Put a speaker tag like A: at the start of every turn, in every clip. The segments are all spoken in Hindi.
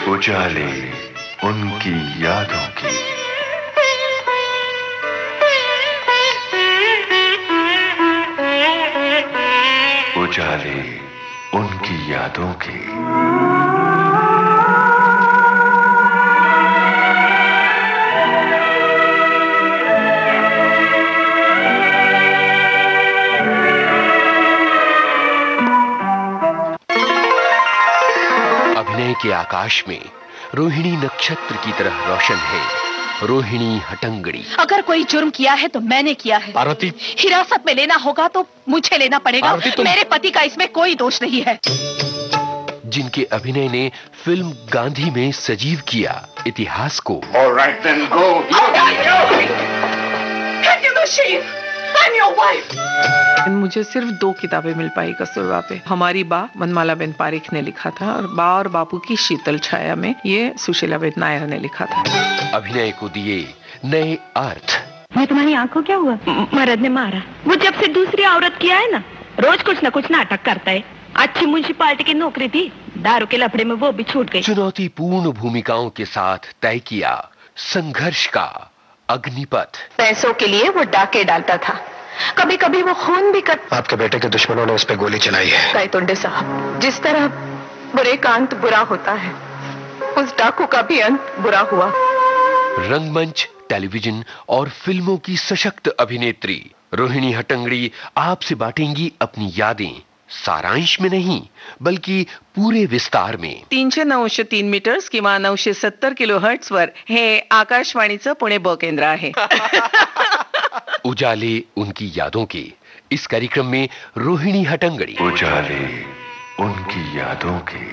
A: उजाले उनकी यादों की। उजाले उनकी यादों की।
B: अभिनय के आकाश में रोहिणी नक्षत्र की तरह रोशन है रोहिणी हटंगड़ी।
C: अगर कोई जुर्म किया है तो मैंने किया है।
B: पार्वती,
C: हिरासत में लेना होगा तो मुझे लेना पड़ेगा। मेरे पति का इसमें कोई दोष नहीं है।
B: जिनके अभिनय ने फिल्म गांधी में सजीव किया इतिहास को।
A: All right, then go.
C: I'm your wife.
D: मुझे सिर्फ 2 किताबें मिल पाई कस्तूरबा पे। हमारी बा मनमाला बेन पारिख ने लिखा था और बा और बापू की शीतल छाया में ये सुशीला बेन नायर ने लिखा था।
B: अभिनय को दिए नए अर्थ।
E: मैं तुम्हारी आंख को क्या हुआ? मर्द ने मारा। वो जब से दूसरी औरत किया है ना, रोज कुछ न कुछ नाटक करता है। अच्छी म्युनिसिपालिटी की नौकरी थी, दारू के लफड़े में वो भी छूट गई।
B: चुनौतीपूर्ण भूमिकाओं के साथ तय किया संघर्ष का अग्निपथ।
C: पैसों के लिए वो डाके डालता था, कभी कभी वो खून भी कर।
F: आपके बेटे के दुश्मनों ने उस पर गोली चलाई है।
C: कायतुंडे साहब, जिस तरह बुरे का अंत बुरा होता है, उस डाकू का भी अंत बुरा हुआ।
B: रंगमंच, टेलीविजन और फिल्मों की सशक्त अभिनेत्री रोहिणी हटंगड़ी आपसे बांटेंगी अपनी यादें, सारांश में नहीं बल्कि पूरे विस्तार में।
D: 300-903 मीटर्स किंवा 970 किलोहर्ट्ज वर हे आकाशवाणीचं पुणे ब केंद्र आहे।
B: उजाले उनकी यादों के इस कार्यक्रम में रोहिणी हटंगड़ी।
A: उजाले उनकी यादों की।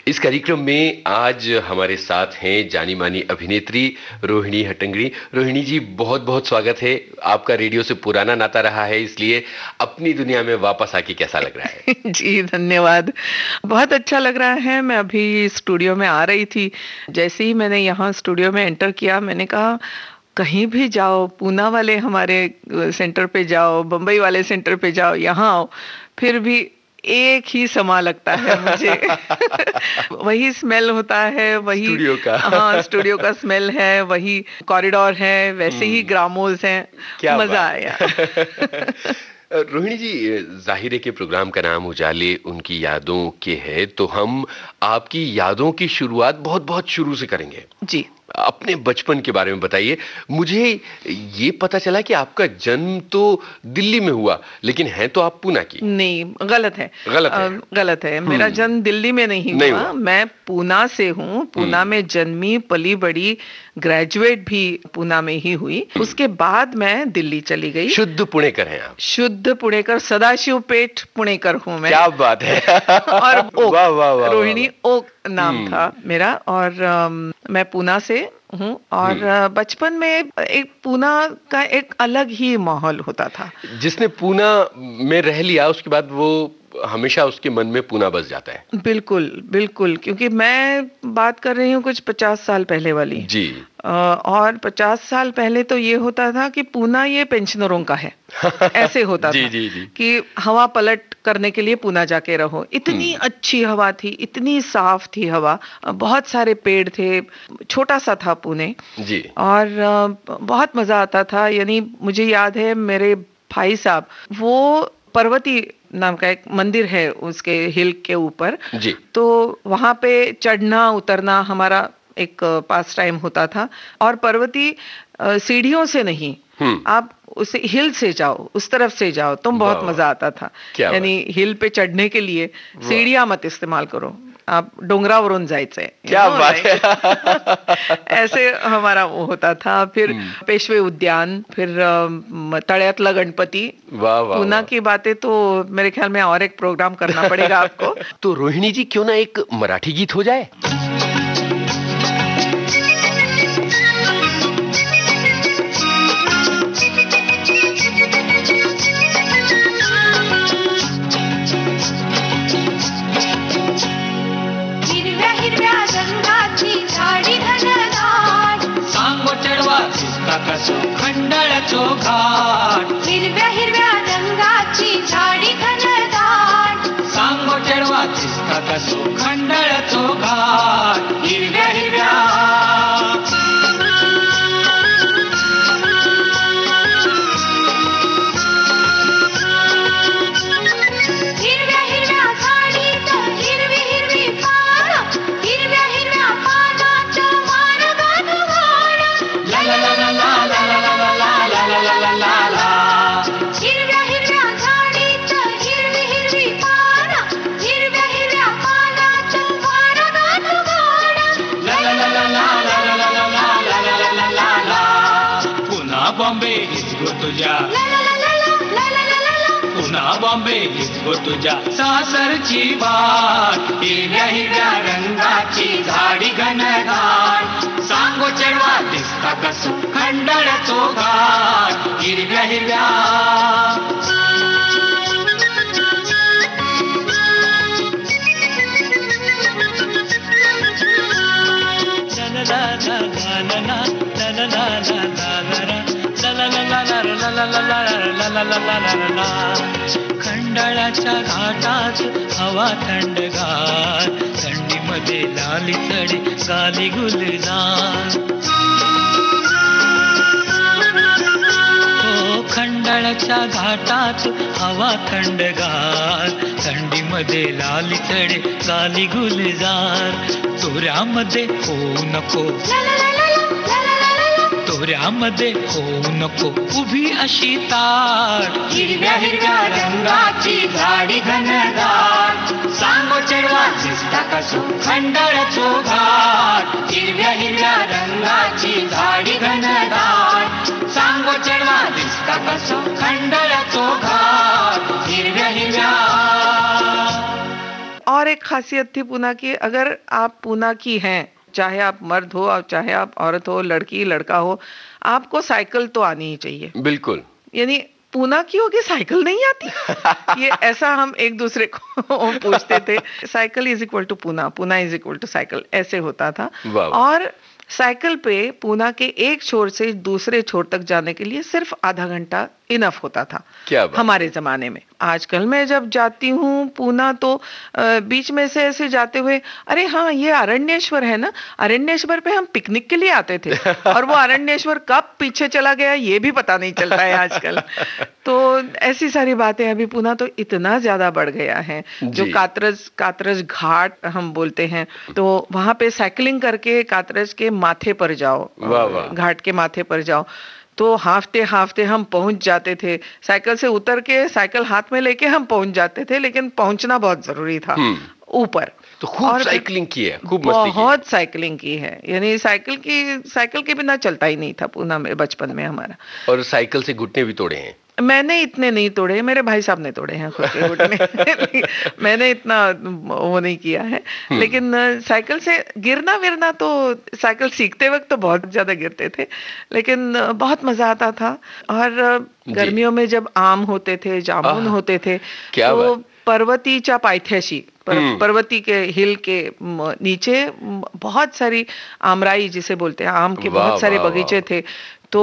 B: इस कार्यक्रम में आज हमारे साथ हैं जानी मानी अभिनेत्री रोहिणी हटंगड़ी। रोहिणी जी, बहुत बहुत स्वागत है। आपका रेडियो से पुराना नाता रहा है, इसलिए अपनी दुनिया में वापस आके कैसा लग रहा है?
D: जी धन्यवाद, बहुत अच्छा लग रहा है। मैं अभी स्टूडियो में आ रही थी, जैसे ही मैंने यहाँ स्टूडियो में एंटर किया, मैंने कहा कहीं भी जाओ, पूना वाले हमारे सेंटर पे जाओ, बम्बई वाले सेंटर पे जाओ, यहाँ आओ, फिर भी एक ही समा लगता है मुझे। वही स्मेल होता है, वही
B: स्टूडियो का।
D: हाँ, स्टूडियो का स्मेल है, वही कॉरिडोर है, वैसे ही ग्रामोस हैं।
B: क्या
D: मजा आया।
B: रोहिणी जी, जाहिर है कि प्रोग्राम का नाम उजाले उनकी यादों के है, तो हम आपकी यादों की शुरुआत बहुत बहुत शुरू से करेंगे।
D: जी,
B: अपने बचपन के बारे में बताइए। मुझे ये पता चला कि आपका जन्म तो दिल्ली में हुआ, लेकिन है तो आप पूना की।
D: नहीं, गलत है। गलत है। मेरा जन्म दिल्ली में नहीं हुआ। मैं पूना से हूँ। पूना में जन्मी, पली बड़ी, ग्रेजुएट भी पूना में ही हुई। उसके बाद मैं दिल्ली चली गई।
B: शुद्ध पुणेकर हैं आप? शुद्ध
D: पुणेकर, सदाशिव पेट पुणेकर हूँ मैं।
B: क्या बात है।
D: और
B: वाह वाह वाह,
D: रोहिणी ओक नाम था मेरा। और मैं पूना से हूँ। और बचपन में एक पूना का एक अलग ही माहौल होता था।
B: जिसने पूना में रह लिया, उसके बाद वो हमेशा उसके मन में पूना बस जाता है।
D: बिल्कुल बिल्कुल, क्योंकि मैं बात कर रही हूँ कुछ 50 साल पहले वाली
B: जी।
D: और 50 साल पहले तो ये होता था कि पूना ये पेंशनरों का है। ऐसे होता
B: जी,
D: था
B: जी, जी।
D: कि हवा पलट करने के लिए पूना जाके रहो। इतनी अच्छी हवा थी, इतनी साफ थी हवा, बहुत सारे पेड़ थे, छोटा सा था पुणे
B: जी।
D: और बहुत मजा आता था। यानी मुझे याद है, मेरे भाई साहब, वो पर्वती नाम का एक मंदिर है उसके हिल के ऊपर
B: जी।
D: तो वहां पे चढ़ना उतरना हमारा एक पास टाइम होता था। और पर्वती सीढ़ियों से नहीं, आप उसे हिल से जाओ, उस तरफ से जाओ, तुम बहुत मजा आता था। यानी हिल पे चढ़ने के लिए सीढ़ियां मत इस्तेमाल करो, आप डोंगरावरून जायचंय।
B: क्या बात है।
D: ऐसे हमारा वो होता था। फिर पेशवे उद्यान, फिर तळ्यातला गणपति। पूना की बातें तो मेरे ख्याल में और एक प्रोग्राम करना पड़ेगा आपको।
B: तो रोहिणी जी, क्यों ना एक मराठी गीत हो जाए?
G: खंडाळ्याचो घाट, हिरव्या हिरव्या रंगाची झाडी घनदाट, कसो खंडाळ्याचो घाट हिरव्या हिरव्या बॉम्बे हिसगो तुझ्या पुन्हा बॉम्बे हिसगो तुझ्या सासरची वाट हिरव्या हिरव्या रंगाची झाडी घनदाट सांगो चढवा दिसता कसो खंडाळ्याचो घाट हिरव्या हिरव्या खंडाळ्याच्या घाटात हवा थंडगार थंडीमध्ये लाली चढे गाली गुलजार हो खंडाळ्याच्या घाटात हवा थंडगार थंडीमध्ये लाली चढे गाली गुलजार तोऱ्यामध्ये होऊ नको तोऱ्यामध्ये होऊ नको उभी अशी ताट हिरव्या हिरव्या रंगाची झाडी घनदाट सांगो चढवा दिसता कसो खंडाळ्याचो घाट हिरव्या हिरव्या रंगाची झाडी घनदाट सांगो चढवा दिसता कसो खंडाळ्याचो घाट हिरव्या हिरव्या।
D: और एक खासियत थी पूना की, अगर आप पूना की हैं, चाहे आप मर्द हो और चाहे आप औरत हो, लड़की लड़का हो, आपको साइकिल तो आनी ही चाहिए।
B: बिल्कुल।
D: यानी पूना की होगी साइकिल नहीं आती ये ऐसा हम एक दूसरे को पूछते थे। Cycle is equal to Poona, Poona is equal to cycle, ऐसे होता था। और साइकिल पे पूना के एक छोर से दूसरे छोर तक जाने के लिए सिर्फ आधा घंटा इनफ होता था हमारे जमाने में। आजकल मैं जब जाती हूँ पूना तो बीच में से ऐसे जाते हुए, अरे हाँ ये अरण्येश्वर है ना, अरण्येश्वर पे हम पिकनिक के लिए आते थे और वो अरण्येश्वर कब पीछे चला गया ये भी पता नहीं चलता है आजकल। तो ऐसी सारी बातें, अभी पूना तो इतना ज्यादा बढ़ गया है। जो कातरज घाट हम बोलते हैं, तो वहां पे साइकिलिंग करके कातरज के माथे पर जाओ, घाट के माथे पर जाओ, तो हाफते हाफते हम पहुंच जाते थे। साइकिल से उतर के साइकिल हाथ में लेके हम पहुंच जाते थे, लेकिन पहुंचना बहुत जरूरी था ऊपर।
B: तो खूब साइकिलिंग की है, खूब मस्ती की।
D: बहुत साइकिलिंग की है, यानी साइकिल के बिना चलता ही नहीं था पूना में बचपन में हमारा।
B: और साइकिल से घुटने भी तोड़े हैं?
D: मैंने इतने नहीं तोड़े, मेरे भाई साहब ने तोड़े हैं खुद के घुटने मैंने इतना वो नहीं किया है। लेकिन साइकिल से गिरना विरना तो साइकिल सीखते वक्त तो बहुत ज्यादा गिरते थे, लेकिन बहुत मजा आता था। और गर्मियों में जब आम होते थे, जामुन होते थे, तो पर्वतीच्या पायथ्याशी, पर्वती के हिल के नीचे बहुत सारी आमराई जिसे बोलते हैं, आम के बहुत सारे बगीचे थे। तो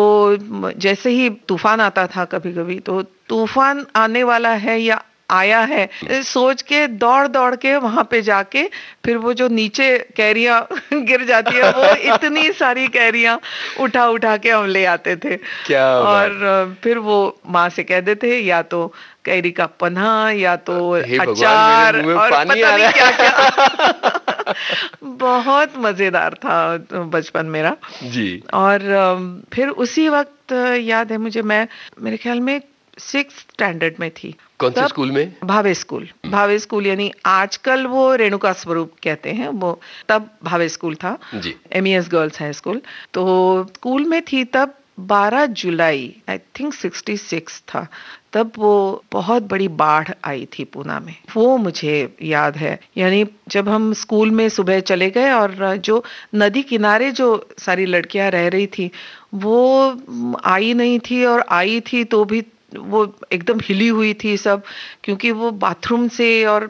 D: जैसे ही तूफान आता था कभी कभी, तो तूफान आने वाला है या आया है सोच के दौड़ दौड़ के वहां पे जाके फिर वो जो नीचे कैरियां गिर जाती है, वो इतनी सारी कैरियां उठा उठा के हम ले आते थे।
B: क्या
D: और फिर वो माँ से कह देते या तो कैरी का पन्हा या तो अचार और पता नहीं क्या क्या बहुत मजेदार था बचपन मेरा जी। और फिर उसी वक्त याद है मुझे, मैं मेरे ख्याल में 6th स्टैंडर्ड में थी।
B: कौन से स्कूल में?
D: भावे स्कूल। भावे स्कूल यानी आजकल वो रेणुका स्वरूप कहते हैं, वो तब भावे स्कूल था जी, MES गर्ल्स हाई स्कूल। तो स्कूल में थी तब 12 जुलाई आई थिंक 66 था, तब वो बहुत बड़ी बाढ़ आई थी पूना में, वो मुझे याद है। यानी जब हम स्कूल में सुबह चले गए और जो नदी किनारे जो सारी लड़कियां रह रही थी वो आई नहीं थी, और आई थी तो भी वो एकदम हिली हुई थी सब, क्योंकि वो बाथरूम से और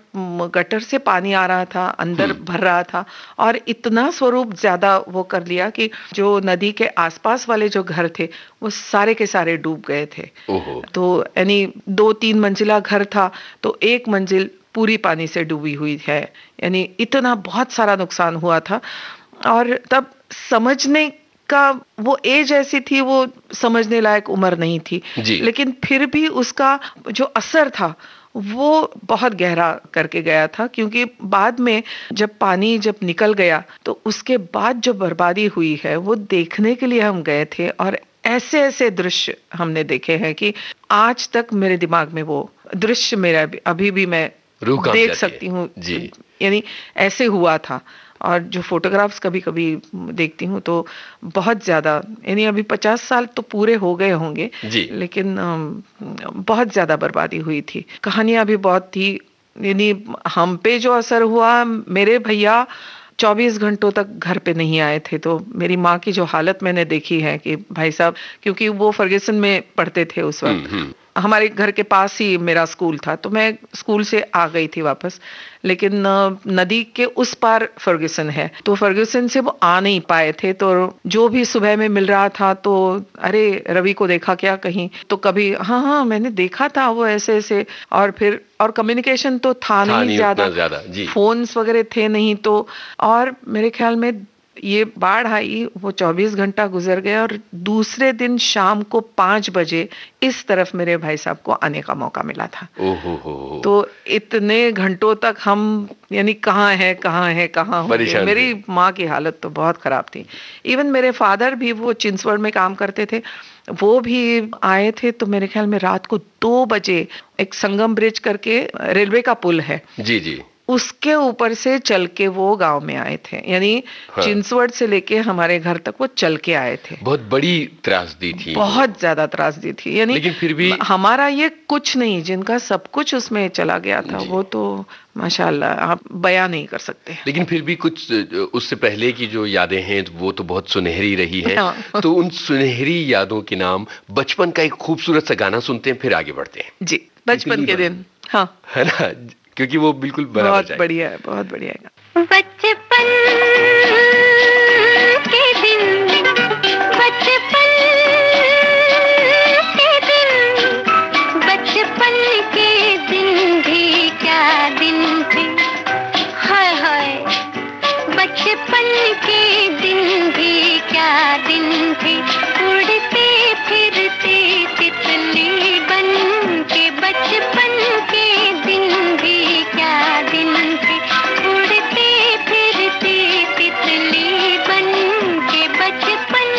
D: गटर से पानी आ रहा था, अंदर भर रहा था, और इतना स्वरूप ज्यादा वो कर लिया कि जो नदी के आसपास वाले जो घर थे वो सारे के सारे डूब गए थे। तो यानी 2-3 मंजिला घर था, तो एक मंजिल पूरी पानी से डूबी हुई है। यानी इतना बहुत सारा नुकसान हुआ था। और तब समझने का वो एज ऐसी थी, वो समझने लायक उम्र नहीं थी, लेकिन फिर भी उसका जो असर था वो बहुत गहरा करके गया था। क्योंकि बाद में जब पानी जब निकल गया तो उसके बाद जो बर्बादी हुई है वो देखने के लिए हम गए थे, और ऐसे ऐसे दृश्य हमने देखे हैं कि आज तक मेरे दिमाग में वो दृश्य मेरा अभी भी मैं देख सकती हूँ। यानी ऐसे हुआ था। और जो फोटोग्राफ्स कभी कभी देखती हूँ तो बहुत ज्यादा, यानी अभी 50 साल तो पूरे हो गए होंगे, लेकिन बहुत ज्यादा बर्बादी हुई थी। कहानियां भी बहुत थी। यानी हम पे जो असर हुआ, मेरे भैया 24 घंटों तक घर पे नहीं आए थे, तो मेरी माँ की जो हालत मैंने देखी है कि भाई साहब, क्योंकि वो फर्ग्यूसन में पढ़ते थे उस वक्त, हमारे घर के पास ही मेरा स्कूल था, तो मैं स्कूल से आ गई थी वापस। लेकिन नदी के उस पार फर्ग्यूसन है, तो फर्ग्यूसन से वो आ नहीं पाए थे। तो जो भी सुबह में मिल रहा था तो अरे रवि को देखा क्या कहीं, तो कभी हाँ हाँ मैंने देखा था वो ऐसे ऐसे। और फिर और कम्युनिकेशन तो था नहीं ज्यादा, फोन्स वगैरह थे नहीं। तो और मेरे ख्याल में ये बाढ़ आई, वो 24 घंटा गुजर गया, और दूसरे दिन शाम को 5 बजे इस तरफ मेरे भाई साहब को आने का मौका मिला था। तो इतने घंटों तक हम यानी कहाँ होंगे। मेरी माँ की हालत तो बहुत खराब थी। इवन मेरे फादर भी, वो चिंसवड़ में काम करते थे, वो भी आए थे। तो मेरे ख्याल में रात को 2 बजे एक संगम ब्रिज करके रेलवे का पुल है, उसके ऊपर से चल के वो गांव में आए थे। यानी चिंसवड़ से लेके हमारे घर तक वो चल के आए थे।
B: बहुत बड़ी त्रासदी थी, बहुत
D: ज्यादा त्रासदी थी। यानी
B: लेकिन फिर भी
D: हमारा ये कुछ नहीं, जिनका सब कुछ उसमें चला गया था, वो तो माशाल्लाह आप बयां नहीं कर सकते।
B: लेकिन फिर भी कुछ उससे पहले की जो यादें हैं वो तो बहुत सुनहरी रही हैं। तो उन सुनहरी यादों के नाम बचपन का एक खूबसूरत सा गाना सुनते हैं, फिर आगे बढ़ते हैं।
D: जी, बचपन के दिन, हाँ,
B: है ना, क्योंकि वो बिल्कुल
D: बहुत बढ़िया है, बहुत बढ़िया है।
H: बचपन के दिन, बचपन के दिन, बचपन के दिन भी क्या दिन थे, हाय हाय, बचपन के दिन भी क्या दिन थे, उड़ते फिरते तितली बन के, बचपन के दिन भी क्या दिन थे, उड़ते फिरते तितली बन के, बचपन।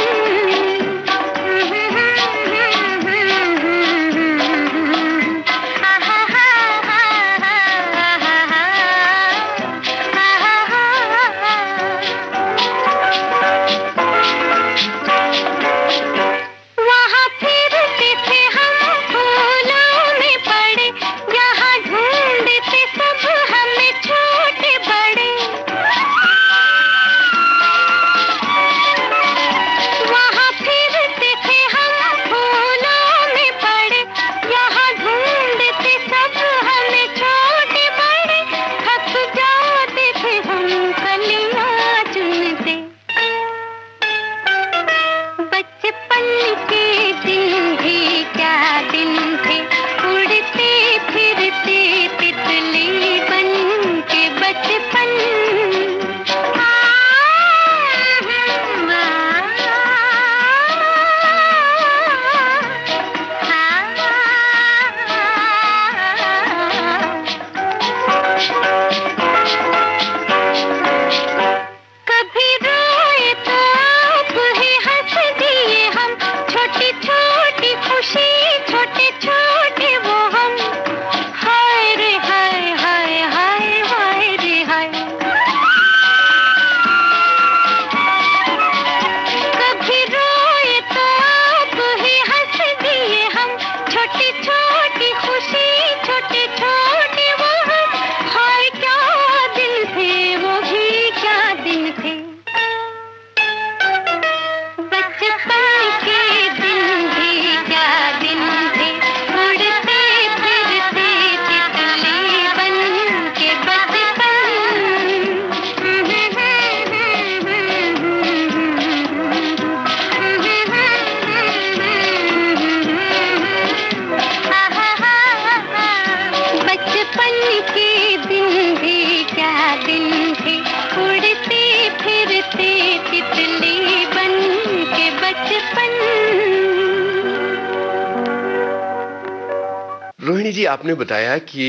B: जी, आपने बताया कि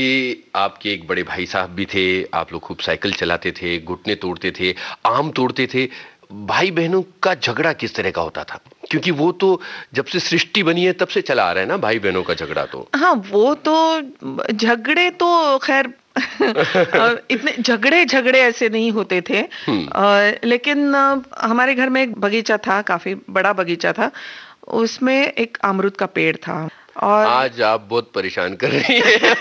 B: आपके एक बड़े भाई साहब भी थे, आप लोग खूब साइकिल चलाते थे, घुटने तोड़ते थे, आम तोड़ते थे। भाई बहनों का झगड़ा किस तरह का होता था? क्योंकि वो तो जब से सृष्टि बनी है तब से चला आ रहा है ना, भाई बहनों का झगड़ा तो।
D: हाँ, वो तो झगड़े तो खैर इतने झगड़े झगड़े ऐसे नहीं होते थे। लेकिन हमारे घर में एक बगीचा था, काफी बड़ा बगीचा था, उसमें एक अमरूद का पेड़ था। और
B: आज आप बहुत परेशान कर रही हैं।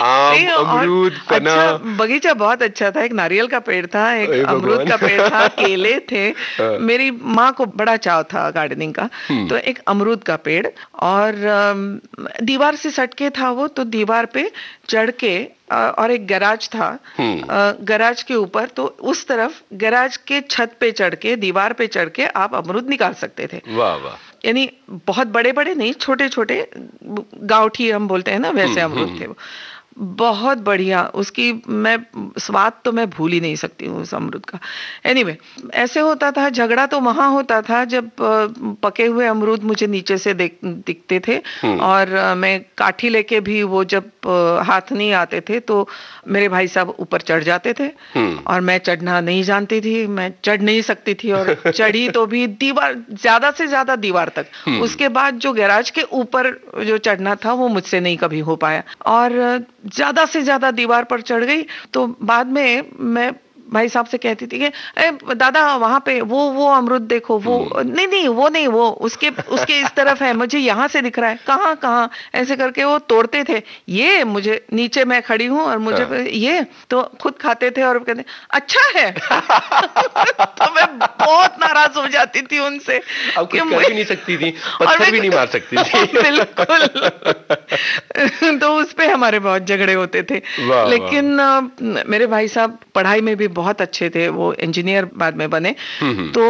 B: आम, अमरूद, पना।
D: अच्छा, बगीचा बहुत अच्छा था। एक नारियल का पेड़ था, एक अमरूद का पेड़ था, केले थे। मेरी माँ को बड़ा चाव था गार्डनिंग का, तो एक अमरूद का पेड़, और दीवार से सटके था वो, तो दीवार पे चढ़ के, और एक गैराज था गैराज के ऊपर, तो उस तरफ गैराज के छत पे चढ़ के, दीवार पे चढ़ के आप अमरूद निकाल सकते थे।
B: वाह वाह।
D: यानी बहुत बड़े बड़े नहीं, छोटे छोटे गाउठी हम बोलते हैं ना, वैसे अमरूद थे वो। बहुत बढ़िया, उसकी मैं स्वाद तो मैं भूल ही नहीं सकती हूँ उस अमरूद का। एनीवे, ऐसे होता था। झगड़ा तो वहां होता था जब पके हुए अमरूद मुझे नीचे से दिखते थे, और मैं काठी लेके भी, वो जब हाथ नहीं आते थे तो मेरे भाई साहब ऊपर चढ़ जाते थे, और मैं चढ़ना नहीं जानती थी, मैं चढ़ नहीं सकती थी, और चढ़ी तो भी दीवार, ज्यादा से ज्यादा दीवार तक। उसके बाद जो गैराज के ऊपर जो चढ़ना था वो मुझसे नहीं कभी हो पाया, और ज्यादा से ज्यादा दीवार पर चढ़ गई। तो बाद में मैं भाई साहब से कहती थी कि दादा वहां पे वो अमरूद देखो, वो नहीं वो नहीं, वो उसके इस तरफ है, मुझे यहाँ से दिख रहा है, कहाँ कहाँ, ऐसे करके वो तोड़ते थे। ये मुझे, नीचे मैं खड़ी हूँ और मुझे ये तो खुद खाते थे और कहते अच्छा है। तो मैं बहुत नाराज हो जाती थी उनसे।
B: अब कुछ कर भी नहीं सकती थी, पत्थर भी नहीं मार सकती थी।
D: बिल्कुल। तो उस पे हमारे बहुत झगड़े होते थे। लेकिन मेरे भाई साहब पढ़ाई में भी बहुत अच्छे थे, वो इंजीनियर बाद में बने। तो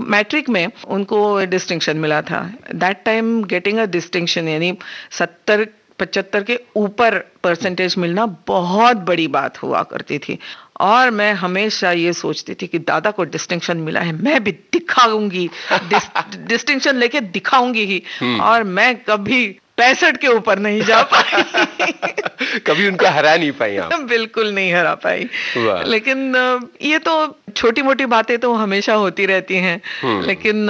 D: मैट्रिक में उनको डिस्टिंक्शन मिला था। That time getting a distinction, यानी 70-75 के ऊपर परसेंटेज मिलना बहुत बड़ी बात हुआ करती थी। और मैं हमेशा ये सोचती थी कि दादा को डिस्टिंक्शन मिला है, मैं भी दिखाऊंगी, डिस्टिंक्शन लेके दिखाऊंगी ही। और मैं कभी 65 के ऊपर नहीं जा पाई।
B: कभी उनको हरा नहीं पाई आप?
D: बिल्कुल नहीं हरा पाई। लेकिन ये तो छोटी मोटी बातें तो हमेशा होती रहती हैं। लेकिन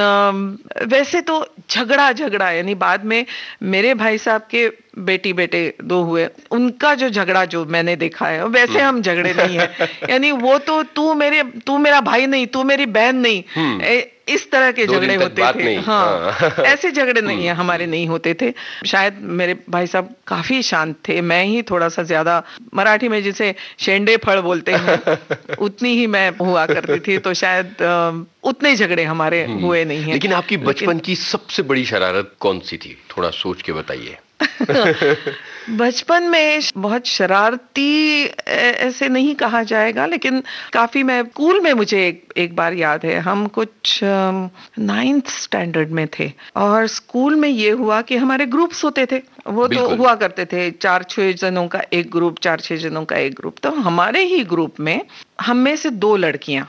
D: वैसे तो झगड़ा यानी बाद में मेरे भाई साहब के बेटे 2 हुए, उनका जो झगड़ा जो मैंने देखा है, वैसे हम झगड़े नहीं है। यानी वो तो तू मेरा भाई नहीं, तू मेरी बहन नहीं, इस तरह के झगड़े होते थे। हाँ, ऐसे झगड़े नहीं है हमारे, नहीं होते थे। शायद मेरे भाई साहब काफी शांत थे, मैं ही थोड़ा सा ज्यादा, मराठी में जिसे शेंडे फड़ बोलते हैं, उतनी ही मैं हुआ करती थी। तो शायद उतने झगड़े हमारे हुए नहीं है।
B: लेकिन आपकी बचपन की सबसे बड़ी शरारत कौन सी थी? थोड़ा सोच के बताइए।
D: बचपन में बहुत शरारती ऐसे नहीं कहा जाएगा, लेकिन काफी, मैं स्कूल में मुझे एक बार याद है, हम कुछ 9th स्टैंडर्ड में थे, और स्कूल में ये हुआ कि हमारे ग्रुप्स होते थे। वो तो हुआ करते थे 4-6 जनों का एक ग्रुप, 4-6 जनों का एक ग्रुप। तो हमारे ही ग्रुप में हम में से 2 लड़कियां,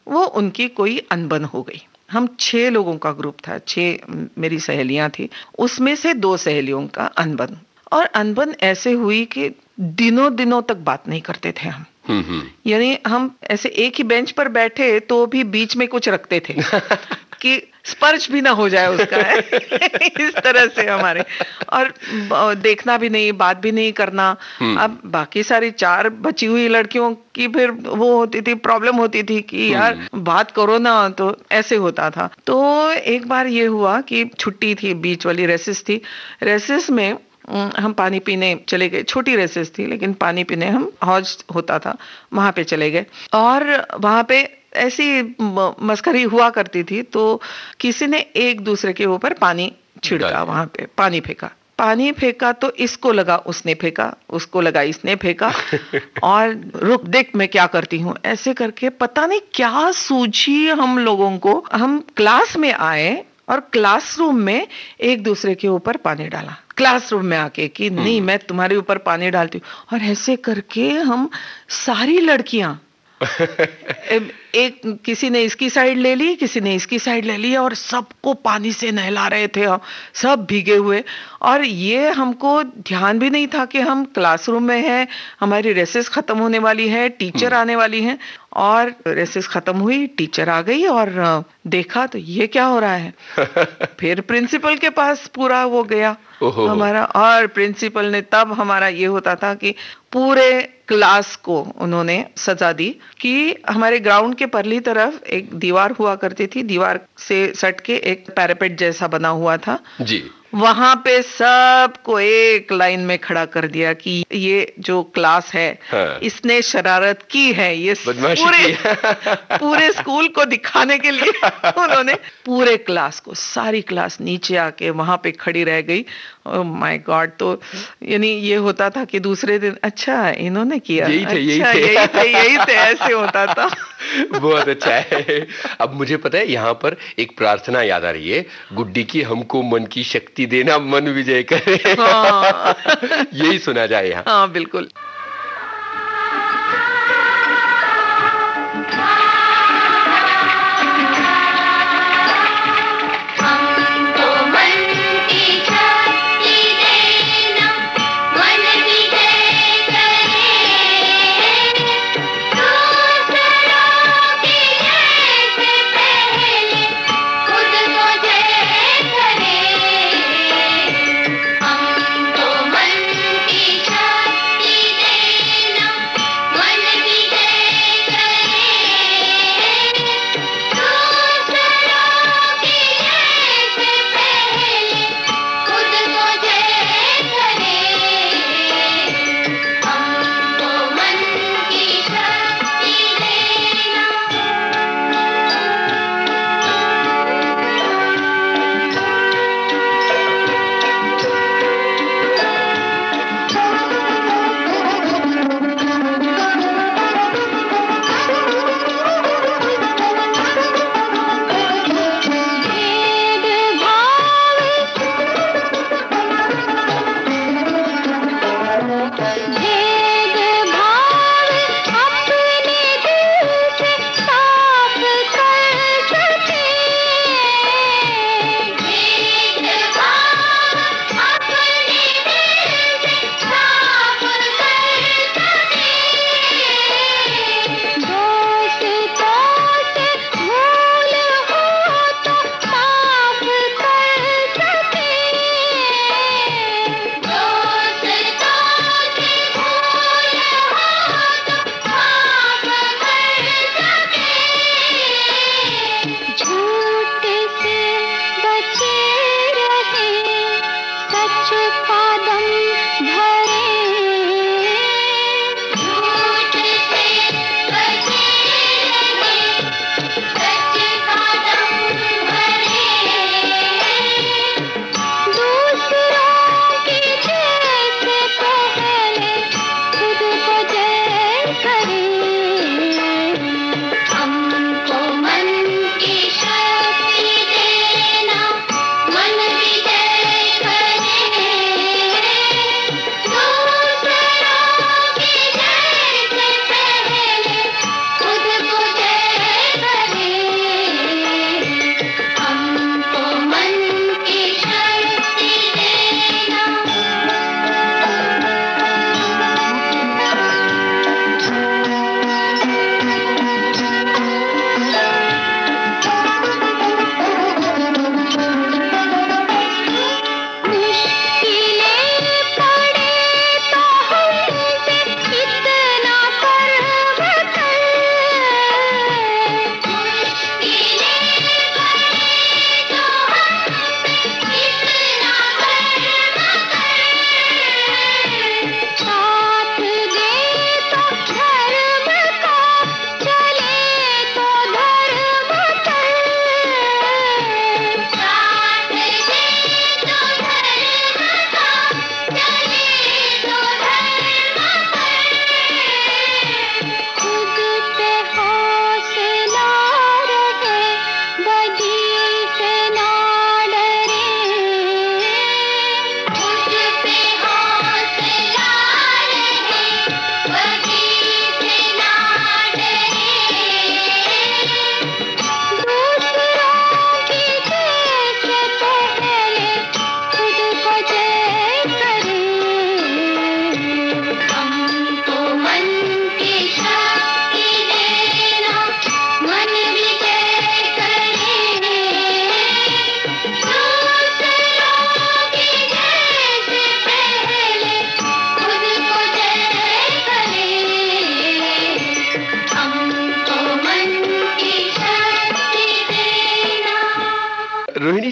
D: वो उनकी कोई अनबन हो गई। हम 6 लोगों का ग्रुप था, 6 मेरी सहेलियां थी, उसमें से 2 सहेलियों का अनबन। और अनबन ऐसे हुई कि दिनों तक बात नहीं करते थे हम। यानी हम ऐसे एक ही बेंच पर बैठे तो भी बीच में कुछ रखते थे कि स्पर्श भी ना हो जाए उसका। इस तरह से हमारे, और देखना भी नहीं, बात भी नहीं करना। अब बाकी सारी 4 बची हुई लड़कियों की फिर वो होती थी, प्रॉब्लम होती थी कि यार बात करो ना, तो ऐसे होता था। तो एक बार ये हुआ कि छुट्टी थी, बीच वाली रेसेस थी। रेसेस में हम पानी पीने चले गए, छोटी रेसेस थी लेकिन पानी पीने, हम हौज होता था, वहां पे चले गए। और वहां पे ऐसी मस्करी हुआ करती थी, तो किसी ने एक दूसरे के ऊपर पानी छिड़का, वहां पे पानी फेंका तो इसको लगा उसने फेंका, उसको लगा इसने फेंका। और रुक देख मैं क्या करती हूँ, ऐसे करके पता नहीं क्या सूझी हम लोगों को। हम क्लास में आए और क्लासरूम में एक दूसरे के ऊपर पानी डाला, क्लासरूम में आके, कि नहीं मैं तुम्हारे ऊपर पानी डालती हूँ। और ऐसे करके हम सारी लड़कियां एक किसी ने इसकी साइड ले ली, किसी ने इसकी साइड ले ली, और सबको पानी से नहला रहे थे, सब भीगे हुए। और ये हमको ध्यान भी नहीं था कि हम क्लासरूम में हैं, हमारी रेसेस खत्म होने वाली है, टीचर आने वाली हैं। और रेसेस खत्म हुई, टीचर आ गई और देखा तो ये क्या हो रहा है। फिर प्रिंसिपल के पास पूरा वो गया हमारा, और प्रिंसिपल ने तब हमारा ये होता था कि पूरे क्लास को उन्होंने सजा दी कि हमारे ग्राउंड के परली तरफ एक दीवार हुआ करती थी, दीवार से सट के एक पैरापेट जैसा बना हुआ था
B: जी,
D: वहां पे सबको एक लाइन में खड़ा कर दिया कि ये जो क्लास है,
B: हाँ।
D: इसने शरारत की है, ये
B: बदमाशी
D: पूरे स्कूल को दिखाने के लिए उन्होंने पूरे क्लास को, सारी क्लास नीचे आके वहां पे खड़ी रह गई। Oh my God. तो यानी ये होता था कि दूसरे दिन अच्छा इन्होंने किया, यही थे, ऐसे होता था।
B: बहुत अच्छा है। अब मुझे पता है यहाँ पर एक प्रार्थना याद आ रही है, गुड्डी की हमको मन की शक्ति देना, मन विजय करे।
D: हाँ।
B: यही सुना जाए यहाँ।
D: हाँ बिल्कुल।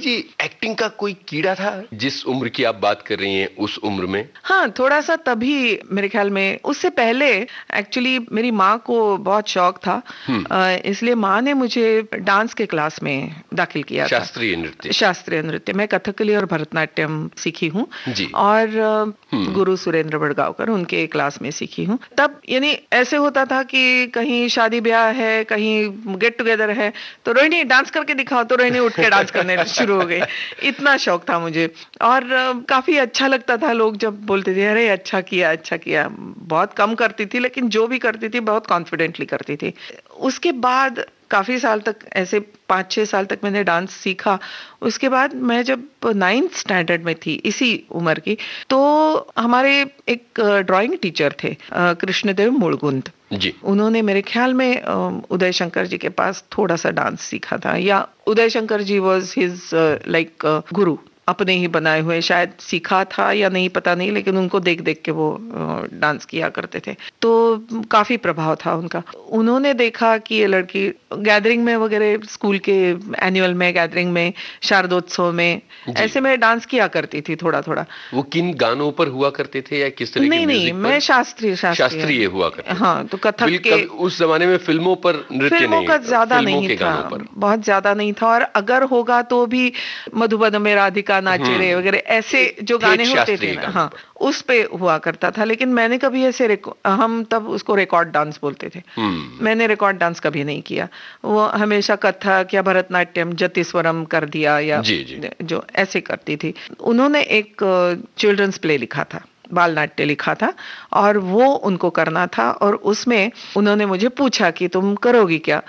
B: जी, एक्टिंग का कोई कीड़ा था जिस उम्र की आप बात कर रही हैं, उस उम्र में?
D: हाँ, थोड़ा सा तभी मेरे ख्याल में। उससे पहले एक्चुअली मेरी माँ को बहुत शौक था, इसलिए माँ ने मुझे डांस के क्लास में दाखिल किया था। शास्त्रीय नृत्य। मैं कथकली और भरतनाट्यम सीखी हूँ और गुरु सुरेंद्र बड़गांवकर, उनके क्लास में सीखी हूँ। तब यानी ऐसे होता था कि कहीं शादी ब्याह है, कहीं गेट टुगेदर है, तो रोहिणी डांस करके दिखाओ, तो रोहिणी उठ के डांस करने शुरू हो गई। इतना शौक था मुझे और काफी अच्छा लगता था। लोग जब बोलते थे अरे अच्छा किया अच्छा किया। बहुत कम करती थी, लेकिन जो भी करती थी बहुत कॉन्फिडेंटली करती थी। उसके बाद काफी साल तक, ऐसे 5-6 साल तक मैंने डांस सीखा। उसके बाद मैं जब 9th स्टैंडर्ड में थी, इसी उम्र की, तो हमारे एक ड्राइंग टीचर थे, कृष्णदेव मुलगुंद
B: जी।
D: उन्होंने मेरे ख्याल में उदय शंकर जी के पास थोड़ा सा डांस सीखा था, या Uday Shankar ji was his like गुरु। अपने ही बनाए हुए, शायद सीखा था या नहीं पता नहीं, लेकिन उनको देख देख के वो डांस किया करते थे, तो काफी प्रभाव था उनका। उन्होंने देखा कि ये लड़की गैदरिंग में वगैरह, स्कूल के एनुअल में, गैदरिंग में, शारदोत्सव में, ऐसे में डांस किया करती थी थोड़ा थोड़ा।
B: वो किन गानों पर हुआ करते थे या किस तरह के
D: नहीं, मैं शास्त्रीय
B: हुआ करते थे।
D: हाँ, तो कथक के
B: उस जमाने में फिल्मों पर नृत्य
D: फिल्मों का ज्यादा नहीं था, बहुत ज्यादा नहीं था। और अगर होगा तो भी मधुबन में राधिका नाचे रे वगैरह, ऐसे जो गाने होते थे ना, हाँ, उस पे हुआ करता था। लेकिन मैंने कभी ऐसे हम तब उसको रिकॉर्ड डांस बोलते थे, मैंने रिकॉर्ड डांस कभी नहीं किया। वो हमेशा कथक या भरतनाट्यम, जतिस्वरम कर दिया, या जो ऐसे करती थी। उन्होंने एक चिल्ड्रंस प्ले लिखा था, बाल नाट्य लिखा था, और वो उनको करना था। और उसमें उन्होंने मुझे पूछा कि तुम करोगी क्या,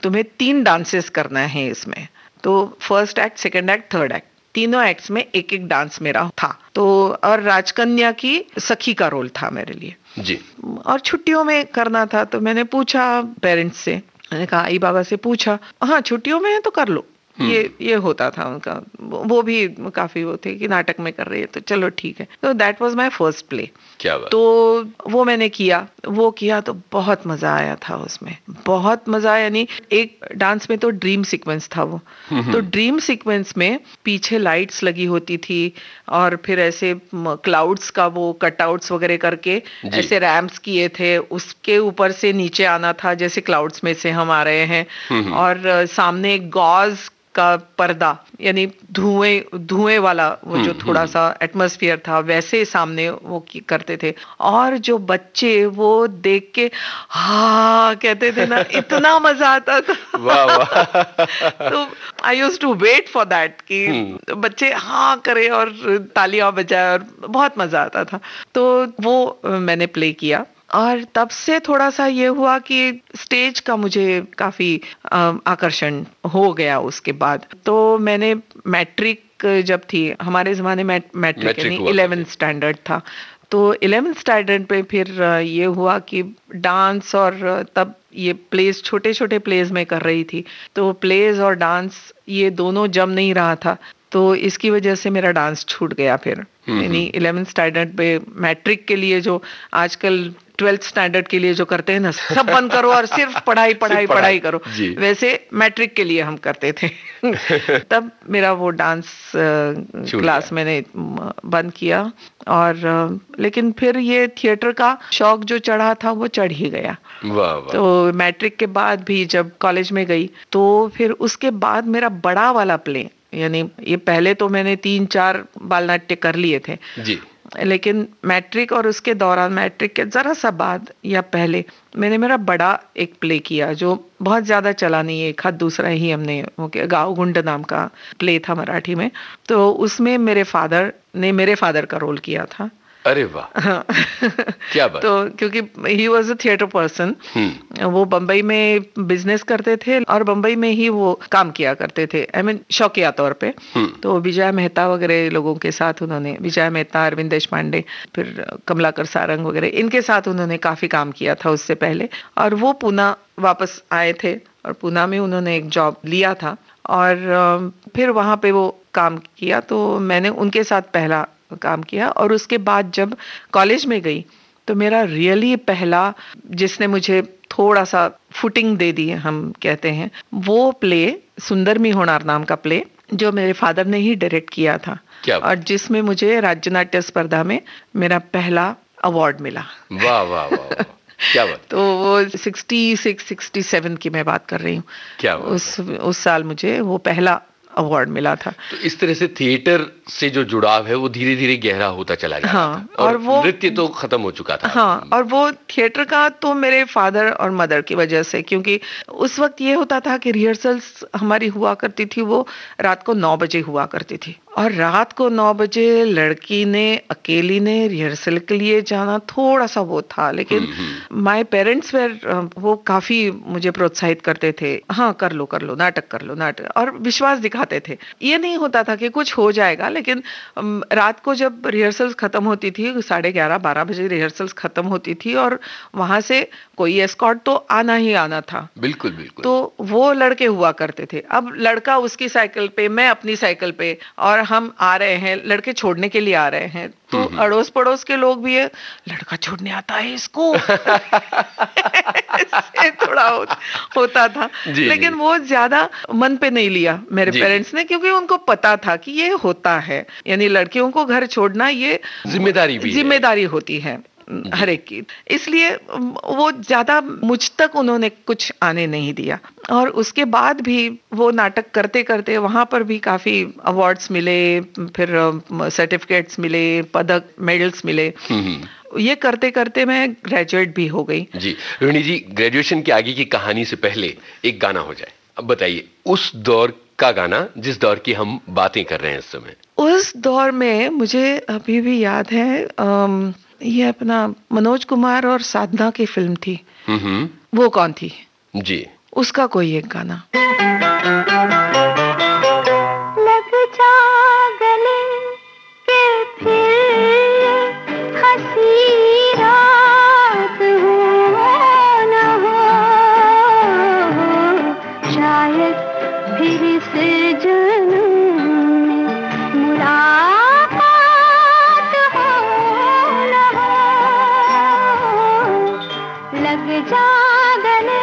D: तुम्हें 3 डांसेस करना है इसमें। तो first act, second act, third act, तीनों एक्ट्स में एक एक डांस मेरा था। तो और राजकन्या की सखी का रोल था मेरे लिए
B: जी।
D: और छुट्टियों में करना था। तो मैंने पूछा पेरेंट्स से, मैंने कहा आई बाबा से पूछा, हाँ छुट्टियों में है तो कर लो। ये होता था उनका। वो भी काफी वो थे कि नाटक में कर रही है तो चलो ठीक है। तो that was my first play.
B: क्या बात।
D: तो वो मैंने किया तो बहुत मजा आया था उसमें, बहुत मजा। यानी एक डांस में तो ड्रीम सीक्वेंस था वो, तो ड्रीम सीक्वेंस में पीछे लाइट्स लगी होती थी और फिर ऐसे क्लाउड्स का वो कटआउट्स वगैरह करके ऐसे रैम्प्स किए थे, उसके ऊपर से नीचे आना था जैसे क्लाउड्स में से हम आ रहे हैं। और सामने एक गॉज का पर्दा, यानी धुएं वाला वो जो थोड़ा सा एटमॉस्फेयर था, वैसे सामने वो करते थे। और जो बच्चे वो देख के हाँ कहते थे ना, इतना मजा आता था।
B: वाह वाह।
D: तो I used to wait for that कि बच्चे हाँ करे और तालियां बजाए, और बहुत मजा आता था। तो वो मैंने प्ले किया और तब से थोड़ा सा ये हुआ कि स्टेज का मुझे काफी आकर्षण हो गया उसके बाद। तो मैंने मैट्रिक जब थी, हमारे जमाने में मैट्रिक यानी 11th स्टैंडर्ड था, तो 11th स्टैंडर्ड पे फिर ये हुआ कि डांस, और तब ये प्लेस छोटे छोटे प्लेस में कर रही थी, तो प्लेस और डांस ये दोनों जम नहीं रहा था। तो इसकी वजह से मेरा डांस छूट गया फिर। यानी 11th स्टैंडर्ड पे मैट्रिक के लिए जो आजकल 12th स्टैंडर्ड के लिए जो करते हैं ना, सब बंद करो और सिर्फ पढ़ाई करो, वैसे मैट्रिक के लिए हम करते थे। तब मेरा वो डांस क्लास मैंने बंद किया। और लेकिन फिर ये थिएटर का शौक जो चढ़ा था वो चढ़ ही गया। तो मैट्रिक के बाद भी जब कॉलेज में गई, तो फिर उसके बाद मेरा बड़ा वाला प्ले, यानी ये पहले तो मैंने 3-4 बाल नाट्य कर लिए थे जी, लेकिन मैट्रिक और उसके दौरान, मैट्रिक के जरा सा बाद या पहले, मैंने मेरा बड़ा एक प्ले किया जो बहुत ज्यादा चला नहीं, एक हाथ दूसरा ही हमने वो किया। गाँव गुंड नाम का प्ले था मराठी में। तो उसमें मेरे फादर का रोल किया था।
B: अरे वाह। हाँ। क्या बात।
D: तो क्योंकि he was a theatre person, वो बम्बई में बिजनेस करते थे और बम्बई में ही वो काम किया करते थे, आई मीन शौकिया तौर पे। तो विजय मेहता वगैरह लोगों के साथ उन्होंने, विजय मेहता, अरविंद देशपांडे, फिर कमलाकर सारंग वगैरह, इनके साथ उन्होंने काफी काम किया था उससे पहले। और वो पूना वापस आए थे और पूना में उन्होंने एक जॉब लिया था और फिर वहां पे वो काम किया। तो मैंने उनके साथ पहला काम किया। और उसके बाद जब कॉलेज में गई तो मेरा रियली पहला, जिसने मुझे थोड़ा सा फुटिंग दे दी हम कहते हैं, वो प्ले सुंदर मी होनार नाम का प्ले जो मेरे फादर ने ही डायरेक्ट किया था,
B: क्या
D: और जिसमें मुझे राज्य नाट्य स्पर्धा में मेरा पहला अवार्ड मिला।
B: वाह वाह वाह वाह, क्या बात।
D: तो वो 66-67 की मैं बात कर रही हूँ।
B: क्या बात।
D: उस साल मुझे वो पहला अवार्ड मिला था।
B: तो इस तरह से थिएटर से जो जुड़ाव है वो धीरे धीरे गहरा होता चला जा रहा था, और वो नृत्य तो खत्म हो चुका था।
D: हाँ, और वो थिएटर का तो मेरे फादर और मदर की वजह से, क्योंकि उस वक्त ये होता था कि रिहर्सल्स हमारी हुआ करती थी, वो रात को 9 बजे हुआ करती थी, और रात को 9 बजे लड़की ने अकेली ने रिहर्सल के लिए जाना थोड़ा सा वो था, लेकिन माय पेरेंट्स वेर वो काफी मुझे प्रोत्साहित करते थे, हाँ कर लो नाटक कर लो नाटक, और विश्वास दिखाते थे। ये नहीं होता था कि कुछ हो जाएगा, लेकिन रात को जब रिहर्सल्स खत्म होती थी 11:30-12 बजे रिहर्सल्स खत्म होती थी, और वहां से कोई एस्कॉर्ट तो आना ही आना था।
B: बिल्कुल बिल्कुल।
D: तो वो लड़के हुआ करते थे, अब लड़का उसकी साइकिल पे, मैं अपनी साइकिल पे, और हम आ रहे हैं, लड़के छोड़ने के लिए आ रहे हैं, तो अड़ोस पड़ोस के लोग भी है, लड़का छोड़ने आता है इसको। ऐसे थोड़ा होता था, लेकिन वो ज्यादा मन पे नहीं लिया मेरे पेरेंट्स ने, क्योंकि उनको पता था कि ये होता है, यानी लड़कियों को घर छोड़ना ये जिम्मेदारी होती है हर एक की, इसलिए वो ज्यादा मुझ तक उन्होंने कुछ आने नहीं दिया। और उसके बाद भी वो नाटक करते करते वहां पर भी काफी अवार्ड्स मिले, फिर सर्टिफिकेट्स मिले, पदक मेडल्स मिले। ये करते करते मैं ग्रेजुएट भी हो गई।
B: जी रोहिणी जी, ग्रेजुएशन के आगे की कहानी से पहले एक गाना हो जाए। अब बताइए उस दौर का गाना जिस दौर की हम बातें कर रहे हैं इस समय।
D: उस दौर में मुझे अभी भी याद है, ये अपना मनोज कुमार और साधना की फिल्म थी, वो कौन थी
B: जी,
D: उसका कोई एक गाना।
H: लग जा गले के फिर हंसी रात हो न हो, शायद फिर से जन्म में मुलाकात हो न हो, लग जा गले।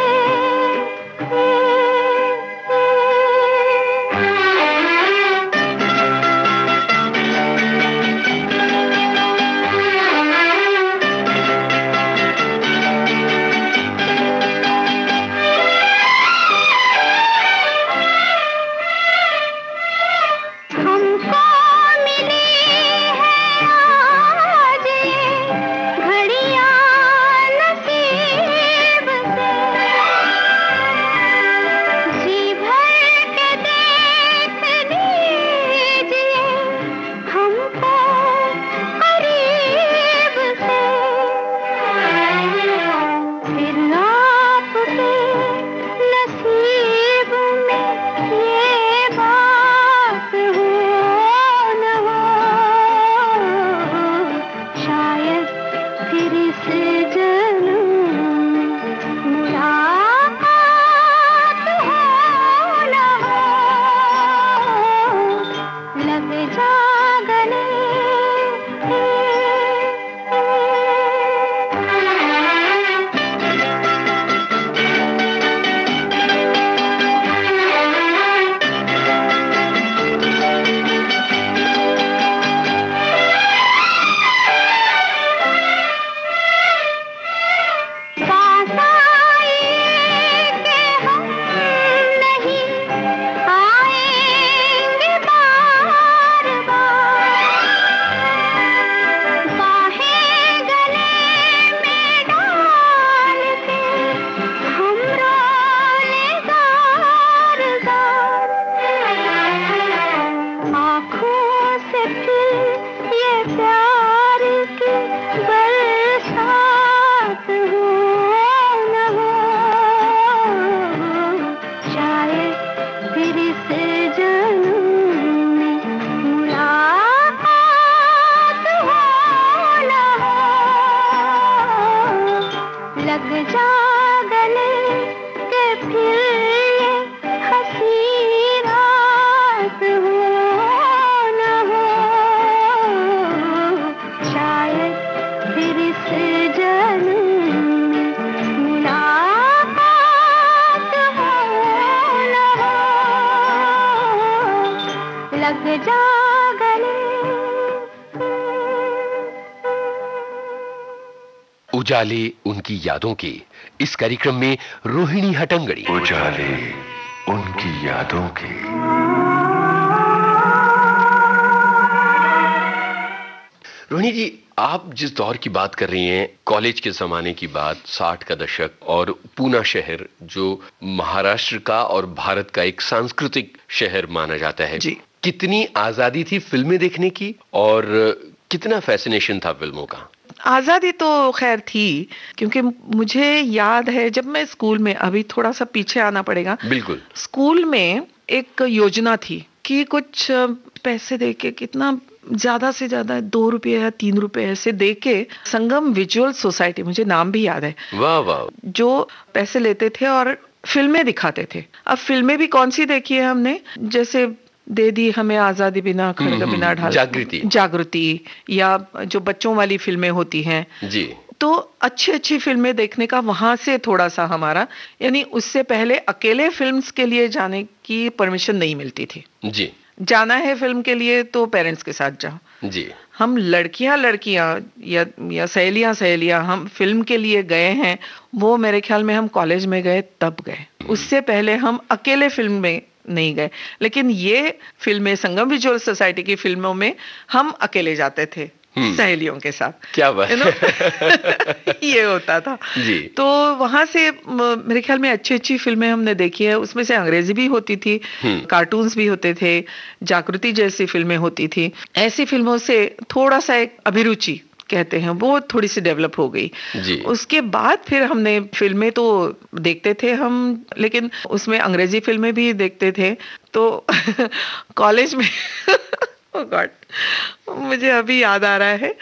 H: जा गले।
B: उजाले उनकी यादों के इस कार्यक्रम में रोहिणी हटंगड़ी।
A: उजाले उनकी यादों के।
B: रोहिणी जी, आप जिस दौर की बात कर रही हैं, कॉलेज के जमाने की बात, 60 का दशक, और पूना शहर जो महाराष्ट्र का और भारत का एक सांस्कृतिक शहर माना जाता है
D: जी।
B: कितनी आजादी थी फिल्में देखने की और कितना फैसिनेशन था फिल्मों का?
D: आजादी तो खैर थी, क्योंकि मुझे याद है जब मैं स्कूल में, अभी थोड़ा सा पीछे आना पड़ेगा,
B: बिल्कुल,
D: स्कूल में एक योजना थी कि कुछ पैसे देके, कितना ज्यादा से ज्यादा 2 रुपए या 3 रुपए ऐसे देके संगम विजुअल सोसाइटी, मुझे नाम भी याद है,
B: वाह वाह,
D: जो पैसे लेते थे और फिल्में दिखाते थे। अब फिल्में भी कौन सी देखी है हमने, जैसे दे दी हमें आजादी बिना खड़ग बिना ढाल, जागृति, या जो बच्चों वाली फिल्में होती हैं
B: जी,
D: तो अच्छी अच्छी फिल्में देखने का वहां से थोड़ा सा हमारा, यानी उससे पहले अकेले फिल्म्स के लिए जाने की परमिशन नहीं मिलती थी
B: जी।
D: जाना है फिल्म के लिए तो पेरेंट्स के साथ जाओ
B: जी।
D: हम लड़कियां या सहेलियां हम फिल्म के लिए गए हैं, वो मेरे ख्याल में हम कॉलेज में गए तब गए, उससे पहले हम अकेले फिल्म में नहीं गए। लेकिन ये फिल्में, संगम विजुअल सोसाइटी की फिल्मों में हम अकेले जाते थे सहेलियों के साथ।
B: क्या बात
D: ये होता था
B: जी।
D: तो वहां से मेरे ख्याल में अच्छी अच्छी फिल्में हमने देखी है, उसमें से अंग्रेजी भी होती थी, कार्टून्स भी होते थे, जागृति जैसी फिल्में होती थी। ऐसी फिल्मों से थोड़ा सा एक अभिरुचि कहते हैं वो थोड़ी सी डेवलप हो गई जी। उसके बाद फिर हमने फिल्में तो देखते थे हम, लेकिन उसमें अंग्रेजी फिल्में भी देखते थे। तो कॉलेज में Oh God, मुझे अभी याद आ रहा है,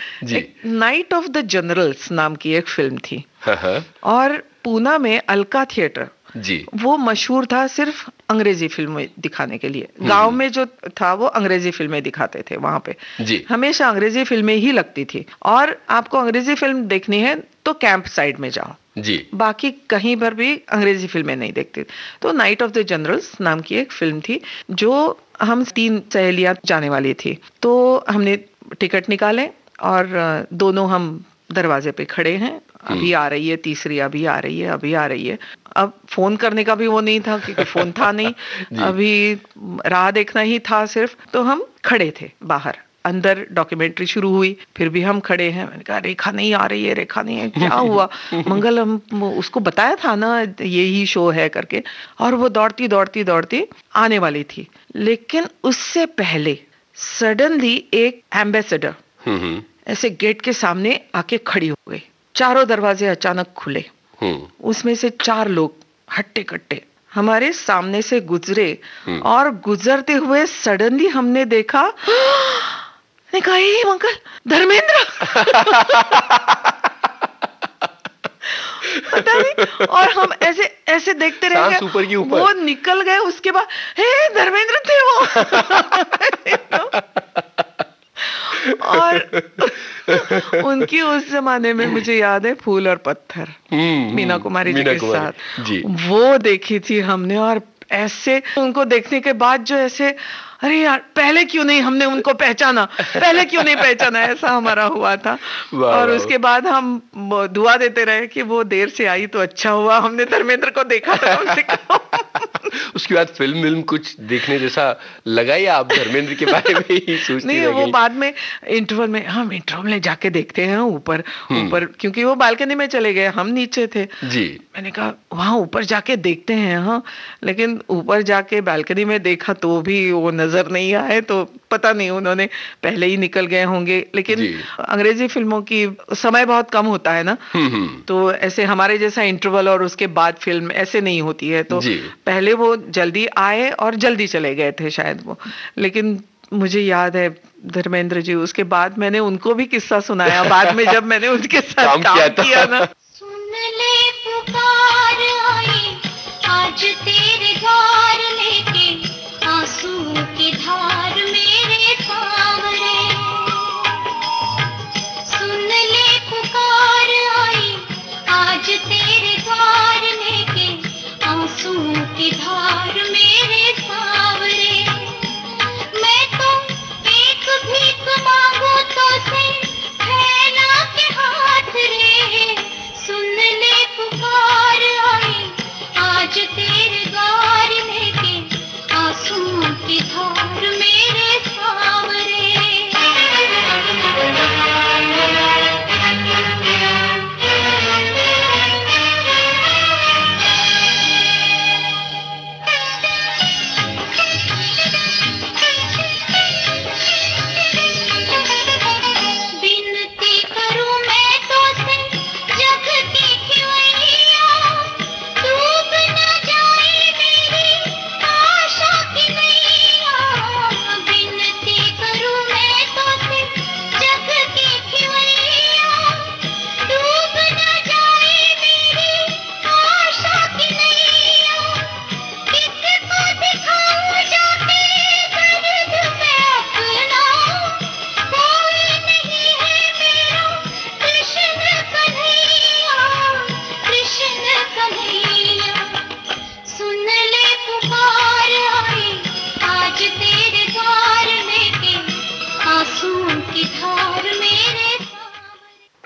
D: नाइट ऑफ द जनरल्स नाम की एक फिल्म थी और पूना में अलका थिएटर
B: जी,
D: वो मशहूर था सिर्फ अंग्रेजी फिल्में दिखाने के लिए। गांव में जो था वो अंग्रेजी फिल्में दिखाते थे वहां पे
B: जी।
D: हमेशा अंग्रेजी फिल्में ही लगती थी, और आपको अंग्रेजी फिल्म देखनी है तो कैंप साइड में जाओ
B: जी,
D: बाकी कहीं पर भी अंग्रेजी फिल्में नहीं देखते। तो नाइट ऑफ द जनरल्स नाम की एक फिल्म थी जो हम 3 सहेलियां जाने वाली थी, तो हमने टिकट निकाले और दोनों हम दरवाजे पे खड़े हैं, अभी आ रही है तीसरी, अभी आ रही है, अभी आ रही है। अब फोन करने का भी वो नहीं था क्योंकि फोन था नहीं अभी राह देखना ही था सिर्फ। तो हम खड़े थे बाहर, अंदर डॉक्यूमेंट्री शुरू हुई, फिर भी हम खड़े हैं। मैंने कहा रेखा नहीं आ रही है, रेखा नहीं है, क्या हुआ? मंगल हम उसको बताया था ना यही शो है करके, और वो दौड़ती दौड़ती दौड़ती आने वाली थी। लेकिन उससे पहले सडनली एक एम्बेसडर ऐसे गेट के सामने आके खड़ी हो गई, चारों दरवाजे अचानक खुले, उसमें से 4 लोग हट्टे कट्टे हमारे सामने से गुजरे, और गुजरते हुए सडनली हमने देखा, ने कहा ये मंगल, धर्मेंद्र पता नहीं, और हम ऐसे ऐसे देखते रह गए,
B: ऊपर की ऊपर
D: वो निकल गए। उसके बाद हे धर्मेंद्र थे वो और उनकी उस जमाने में मुझे याद है फूल और पत्थर, मीना कुमारी जी के साथ जी। वो देखी थी हमने, और ऐसे उनको देखने के बाद जो ऐसे, अरे यार पहले क्यों नहीं हमने उनको पहचाना, पहले क्यों नहीं पहचाना, ऐसा हमारा हुआ था। और उसके बाद हम दुआ देते रहे कि वो देर से आई तो अच्छा हुआ, हमने धर्मेंद्र को देखा था।
B: उसके बाद फिल्म कुछ देखने जैसा लगा या आप धर्मेंद्र के बारे में ही सोचती
D: नहीं, वो बाद में इंटरवल में, हम इंटरवल में जाके देखते हैं ऊपर, क्योंकि वो बालकनी में चले गए, हम नीचे थे जी। मैंने कहा वहां ऊपर जाके देखते हैं, हाँ। लेकिन ऊपर जाके बालकनी में देखा तो भी वो नजर नहीं आए, तो पता नहीं उन्होंने पहले ही निकल गए होंगे। लेकिन अंग्रेजी फिल्मों की समय बहुत कम होता है ना, तो ऐसे हमारे जैसा इंटरवल और उसके बाद फिल्म ऐसे नहीं होती है, तो पहले वो जल्दी आए और जल्दी चले गए थे शायद वो। लेकिन मुझे याद है धर्मेंद्र जी, उसके बाद मैंने उनको भी किस्सा सुनाया बाद में जब मैंने उनके साथ काम किया ना।
H: सुन ले पुकार आई आज तेरे द्वार लेके, आंसू की धार मेरे सामने। सुन ले पुकार आई आज तेरे द्वार लेके, आंसू की धार मेरे सामने। मैं तो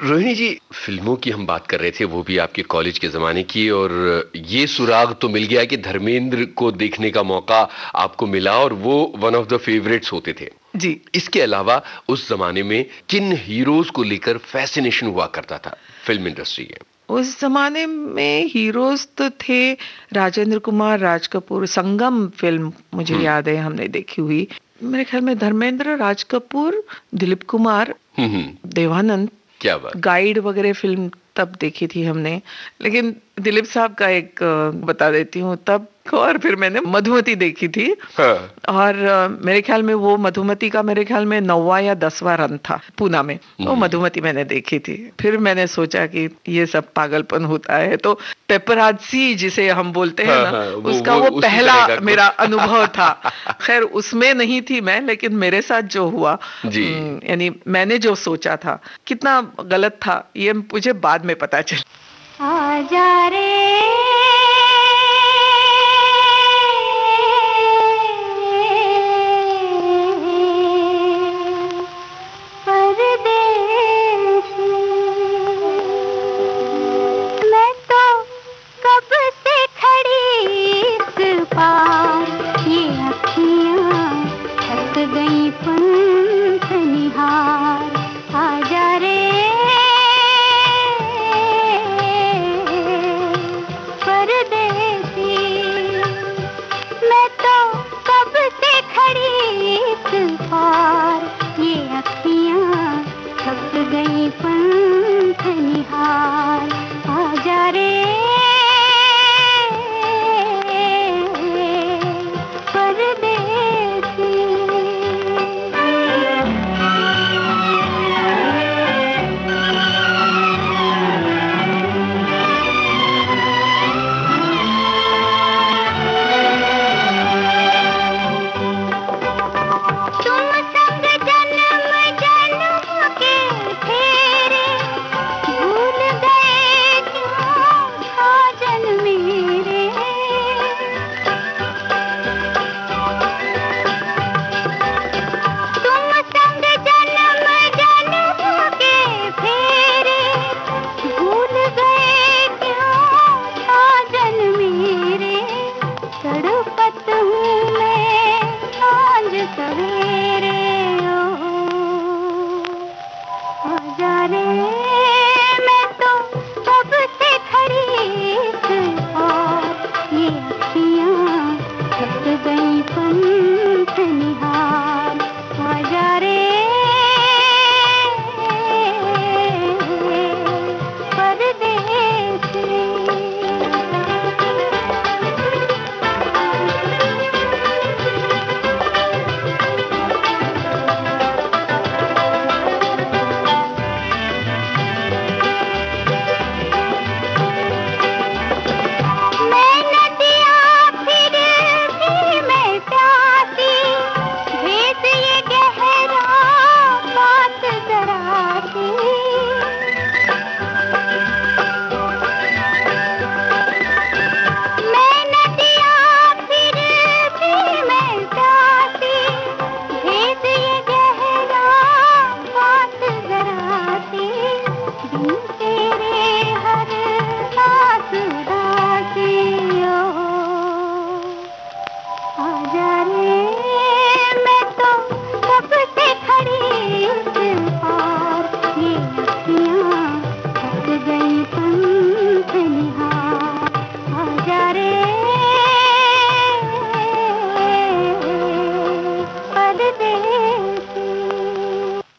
B: रोहिणी जी, फिल्मों की हम बात कर रहे थे, वो भी आपके कॉलेज के जमाने की, और ये सुराग तो मिल गया कि धर्मेंद्र को देखने का मौका आपको मिला और वो वन ऑफ द फेवरेट्स होते थे
D: जी।
B: इसके अलावा उस जमाने में किन हीरोज को लेकर फैसिनेशन हुआ करता था फिल्म इंडस्ट्री के?
D: उस जमाने में हीरोज तो थे राजेंद्र कुमार, राज कपूर। संगम फिल्म मुझे याद है हमने देखी हुई, मेरे ख्याल में धर्मेंद्र, राज कपूर, दिलीप कुमार, देवानंद।
B: क्या बात।
D: गाइड वगैरह फिल्म तब देखी थी हमने, लेकिन दिलीप साहब का एक बता देती हूँ तब, और फिर मैंने मधुमती देखी थी।
B: हाँ।
D: और मेरे ख्याल में वो मधुमती का मेरे ख्याल में 9वां या 10वां रन था पूना में, वो मधुमती मैंने देखी थी। फिर मैंने सोचा कि ये सब पागलपन होता है, तो पेपराजी जिसे हम बोलते हैं ना, उसका वो पहला मेरा अनुभव था। खैर उसमें नहीं थी मैं, लेकिन मेरे साथ जो हुआ, यानी मैंने जो सोचा था कितना गलत था ये मुझे बाद में पता चला।
H: आजा रे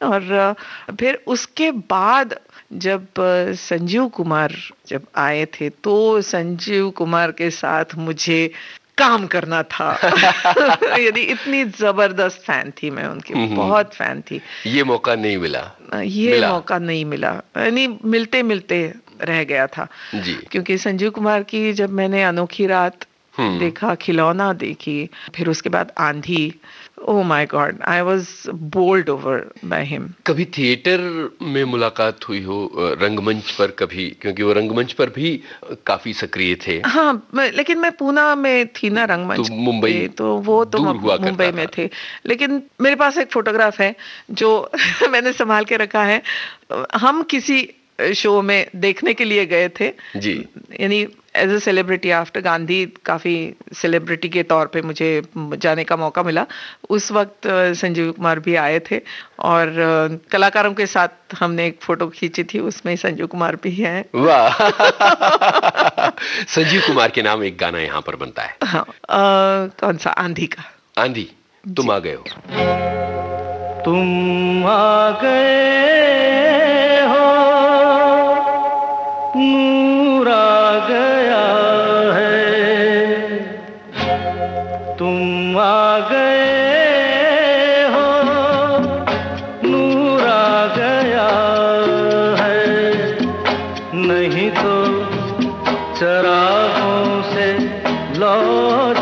D: और फिर उसके बाद जब संजीव कुमार जब आए थे, तो संजीव कुमार के साथ मुझे काम करना था। यदि इतनी जबरदस्त फैन थी मैं उनकी, बहुत फैन थी।
B: ये मौका नहीं मिला,
D: मौका नहीं मिला, यानी मिलते मिलते रह गया था जी। क्योंकि संजीव कुमार की जब मैंने अनोखी रात देखा, खिलौना देखी, फिर उसके बाद आंधी। Oh my God, I was bowled over by him.
B: कभी थिएटर में मुलाकात हुई हो, रंगमंच पर कभी? क्योंकि वो रंगमंच पर भी काफी सक्रिय थे।
D: हाँ, लेकिन मैं पूना में थी ना रंगमंच,
B: तो मुंबई
D: तो वो तो
B: दूर हुआ करता
D: मुंबई में
B: था।
D: थे। लेकिन मेरे पास एक फोटोग्राफ है जो मैंने संभाल के रखा है। हम किसी शो में देखने के लिए गए थे
B: जी।
D: यानी as a celebrity after Gandhi, काफी सेलिब्रिटी के तौर पे मुझे जाने का मौका मिला। उस वक्त संजीव कुमार भी आए थे और कलाकारों के साथ हमने एक फोटो खींची थी, उसमें संजीव कुमार भी हैं।
B: वाह। संजीव कुमार के नाम एक गाना यहाँ पर बनता है।
D: हाँ, कौन सा? आंधी का।
B: आंधी, तुम आ गए हो।
G: तुम आ गए हो, नूर आ गया है, तुम आ गए हो, नूर आ गया है, नहीं तो चरागों से लौ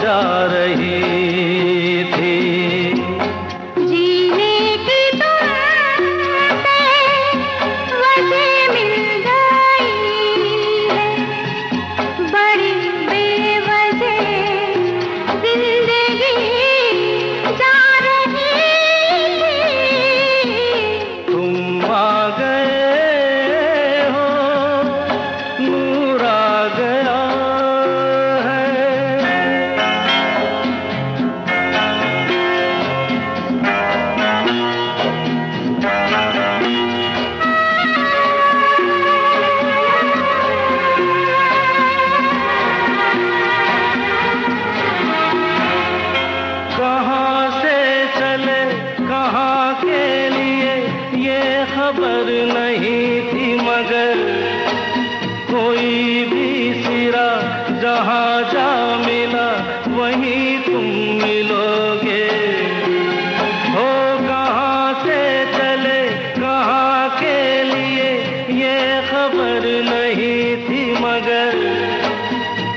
G: जा रही थी। खबर नहीं थी मगर कोई भी सिरा जहाँ जा मिला वहीं तुम मिलोगे। हो कहाँ से चले कहाँ के लिए ये खबर नहीं थी मगर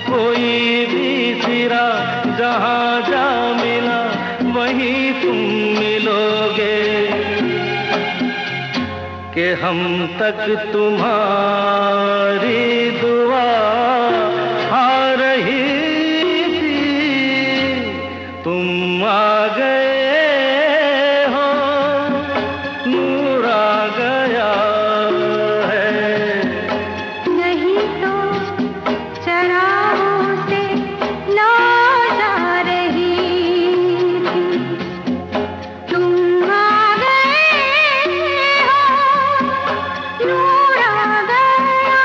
G: कोई भी सिरा जहाँ जा मिला वहीं तुम मिलोगे। कि हम तक तुम्हारी दुआ आ रही थी, तुम आ गए हो, नूर आ गया है।
H: नहीं तो चरागों से लौ जा रही थी, तुम आ गए हो, नूर आ गया।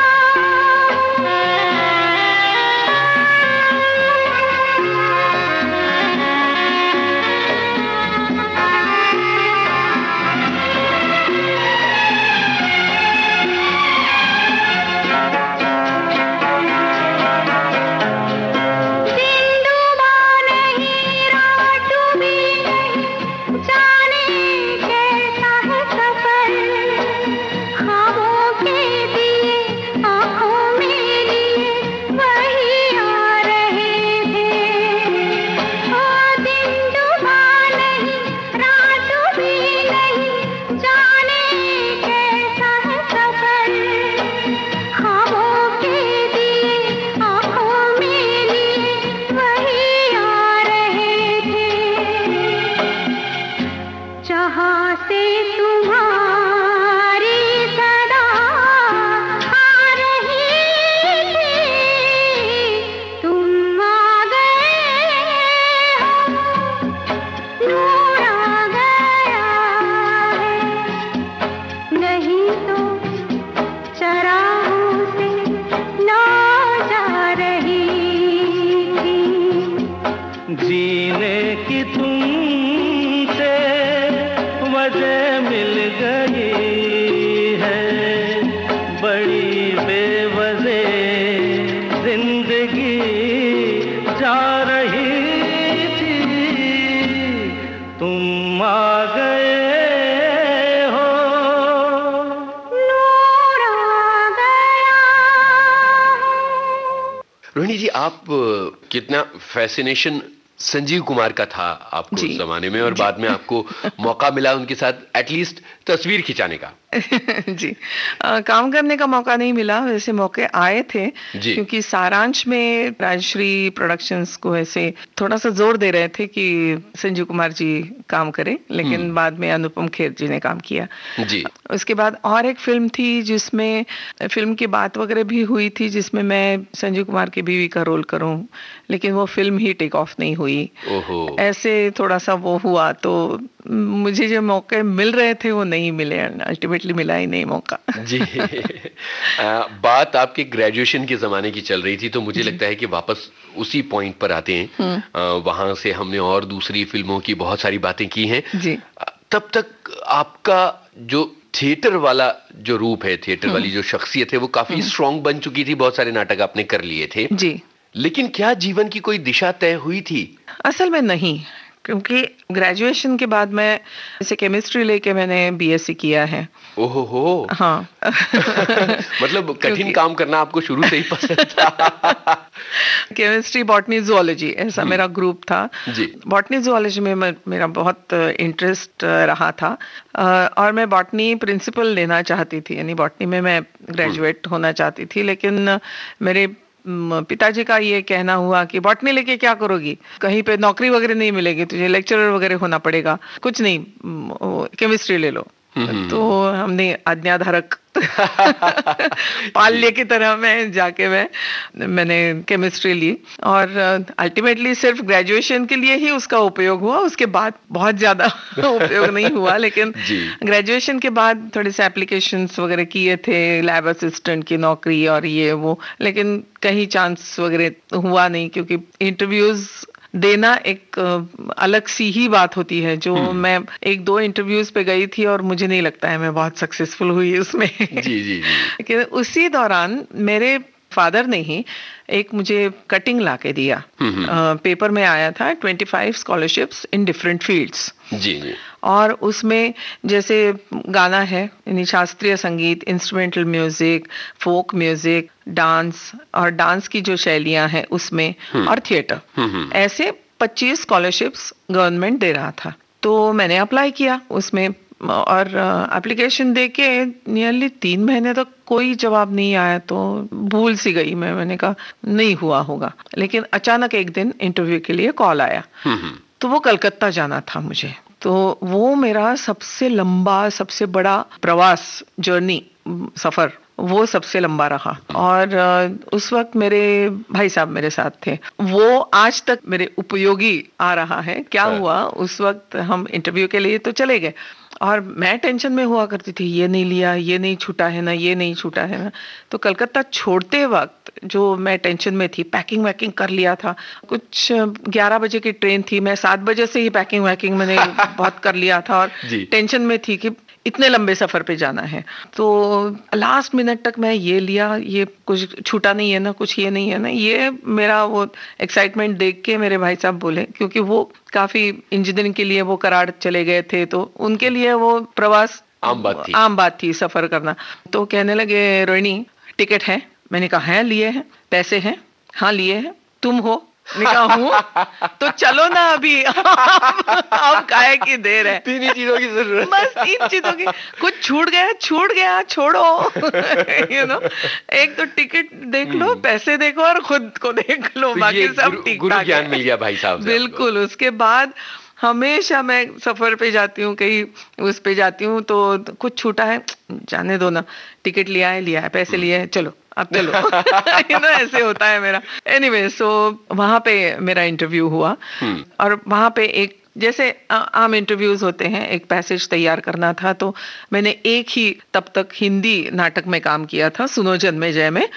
H: दिन डूबा नहीं रात डूबी नहीं, जाने कैसा है सफर, ख्वाबों के दिए आँखों में लिए वही आ रहे थे। ओ दिन डूबा नहीं रात डूबी नहीं, जाने कैसा है सफर, ख्वाबों के दिए आँखों में लिए वही आ रहे थे। जहाँ से तुम्हारी सदा आ रही थी, तुम आ गए हो, नूर आ गया है। नहीं तो चरागों से लौ जा रही थी।
G: जीने की तुमसे वजह मिल गई है, बड़ी बेवजह जिंदगी जा रही थी, तुम आ गए हो,
H: नूर आ गया।
B: रोहिणी जी, आप कितना फैसिनेशन संजीव कुमार का था आपको उस जमाने में, और बाद में आपको मौका मिला उनके साथ एटलीस्ट तस्वीर खिंचाने का।
D: जी, काम करने का मौका नहीं मिला, वैसे मौके आए थे क्योंकि सारांश में राजश्री प्रोडक्शंस को ऐसे थोड़ा सा जोर दे रहे थे कि संजीव कुमार जी काम करें, लेकिन बाद में अनुपम खेर जी ने काम किया जी। उसके बाद और एक फिल्म थी जिसमें फिल्म की बात वगैरह भी हुई थी, जिसमें मैं संजीव कुमार की बीवी का रोल करूं, लेकिन वो फिल्म ही टेक ऑफ नहीं हुई। ऐसे थोड़ा सा वो हुआ, तो मुझे जो मौके मिल रहे थे वो नहीं मिले, अल्टीमेटली मिला ही नहीं मौका। जी।
B: बात आपके ग्रेजुएशन के जमाने की चल रही थी, तो मुझे लगता है कि वापस उसी पॉइंट पर आते हैं। वहां से हमने और दूसरी फिल्मों की बहुत सारी बातें की हैं जी। तब तक आपका जो थिएटर वाला जो रूप है, थिएटर वाली जो शख्सियत है, वो काफी स्ट्रांग बन चुकी थी, बहुत सारे नाटक आपने कर लिए थे जी। लेकिन क्या जीवन की कोई दिशा तय हुई थी?
D: असल में नहीं, क्योंकि ग्रेजुएशन के बाद मैं जैसे केमिस्ट्री लेके मैंने बीएससी किया है।
B: ओहो हो।
D: हाँ।
B: मतलब कठिन काम करना आपको शुरू से ही पसंद था।
D: केमिस्ट्री, बॉटनी, जूलॉजी, ऐसा मेरा ग्रुप था जी। बॉटनी जूलॉजी में मेरा बहुत इंटरेस्ट रहा था, और मैं बॉटनी प्रिंसिपल लेना चाहती थी, यानी बॉटनी में मैं ग्रेजुएट होना चाहती थी, लेकिन मेरे पिताजी का ये कहना हुआ कि बॉटनी लेके क्या करोगी, कहीं पे नौकरी वगैरह नहीं मिलेगी, तुझे लेक्चरर वगैरह होना पड़ेगा, कुछ नहीं, केमिस्ट्री ले लो। तो हमने आज्ञाधारक पाल्य की तरह मैंने केमिस्ट्री ली, और अल्टीमेटली सिर्फ ग्रेजुएशन के लिए ही उसका उपयोग हुआ, उसके बाद बहुत ज्यादा उपयोग नहीं हुआ। लेकिन ग्रेजुएशन के बाद थोड़े से एप्लीकेशंस वगैरह किए थे, लैब असिस्टेंट की नौकरी और ये वो, लेकिन कहीं चांस वगैरह हुआ नहीं, क्योंकि इंटरव्यूज देना एक अलग सी ही बात होती है। जो मैं 1-2 इंटरव्यूज पे गई थी और मुझे नहीं लगता है मैं बहुत सक्सेसफुल हुई उसमें। जी। लेकिन उसी दौरान मेरे फादर ने ही एक मुझे कटिंग ला के दिया, पेपर में आया था 25 स्कॉलरशिप्स इन डिफरेंट फील्ड्स जी। और उसमें जैसे गाना है, यानी शास्त्रीय संगीत, instrumental music, folk music, dance, और डांस की जो शैलियां हैं उसमें, और थिएटर, ऐसे 25 स्कॉलरशिप्स गवर्नमेंट दे रहा था। तो मैंने अप्लाई किया उसमें, और एप्लीकेशन देके नियरली 3 महीने तक कोई जवाब नहीं आया, तो भूल सी गई मैंने कहा नहीं हुआ होगा। लेकिन अचानक एक दिन इंटरव्यू के लिए कॉल आया, तो वो कलकत्ता जाना था मुझे। तो वो मेरा सबसे लंबा, सबसे बड़ा प्रवास, जर्नी, सफर, वो सबसे लंबा रहा। और उस वक्त मेरे भाई साहब मेरे साथ थे, वो आज तक मेरे उपयोगी आ रहा है। क्या हुआ, उस वक्त हम इंटरव्यू के लिए तो चले गए, और मैं टेंशन में हुआ करती थी, ये नहीं लिया, ये नहीं छूटा है ना, ये नहीं छूटा है ना। तो कलकत्ता छोड़ते वक्त जो मैं टेंशन में थी, पैकिंग वैकिंग कर लिया था, कुछ 11 बजे की ट्रेन थी, मैं 7 बजे से ही पैकिंग वैकिंग मैंने बहुत कर लिया था, और टेंशन में थी कि इतने लंबे सफर पे जाना है। तो लास्ट मिनट तक मैं ये लिया, ये कुछ छूटा नहीं है ना, कुछ ये नहीं है ना, ये मेरा वो एक्साइटमेंट देख के मेरे भाई साहब बोले, क्योंकि वो काफी इंजीनियरिंग के लिए वो कराड़ चले गए थे, तो उनके लिए वो प्रवास आम बात थी सफर करना। तो कहने लगे, रोहिणी टिकट है? मैंने कहा है, लिए हैं। पैसे हैं? हाँ लिए हैं। तुम हो? मैं कहा हूँ। तो चलो ना अभी। अब काहे की देर है,
B: 3 चीजों की जरूरत,
D: बस 3 चीजों की। कुछ छूट गया छोड़ो। एक तो टिकट देख लो, पैसे देखो, और खुद को देख लो, बाकी सब ठीक
B: ठाक है। ज्ञान मिल गया भाई साहब से।
D: बिल्कुल। उसके बाद हमेशा मैं सफर पे जाती हूँ, कहीं उस पे जाती हूँ, तो कुछ छूटा है, जाने दो ना, टिकट लिया है, पैसे लिए हैं, चलो अब चलो। ऐसे होता है मेरा। एनीवे, सो वहां पे मेरा इंटरव्यू हुआ, और वहां पे एक जैसे आम इंटरव्यूज होते हैं, एक पैसेज तैयार करना था। तो मैंने एक ही तब तक हिंदी नाटक में काम किया था, सुनो जन्मे में,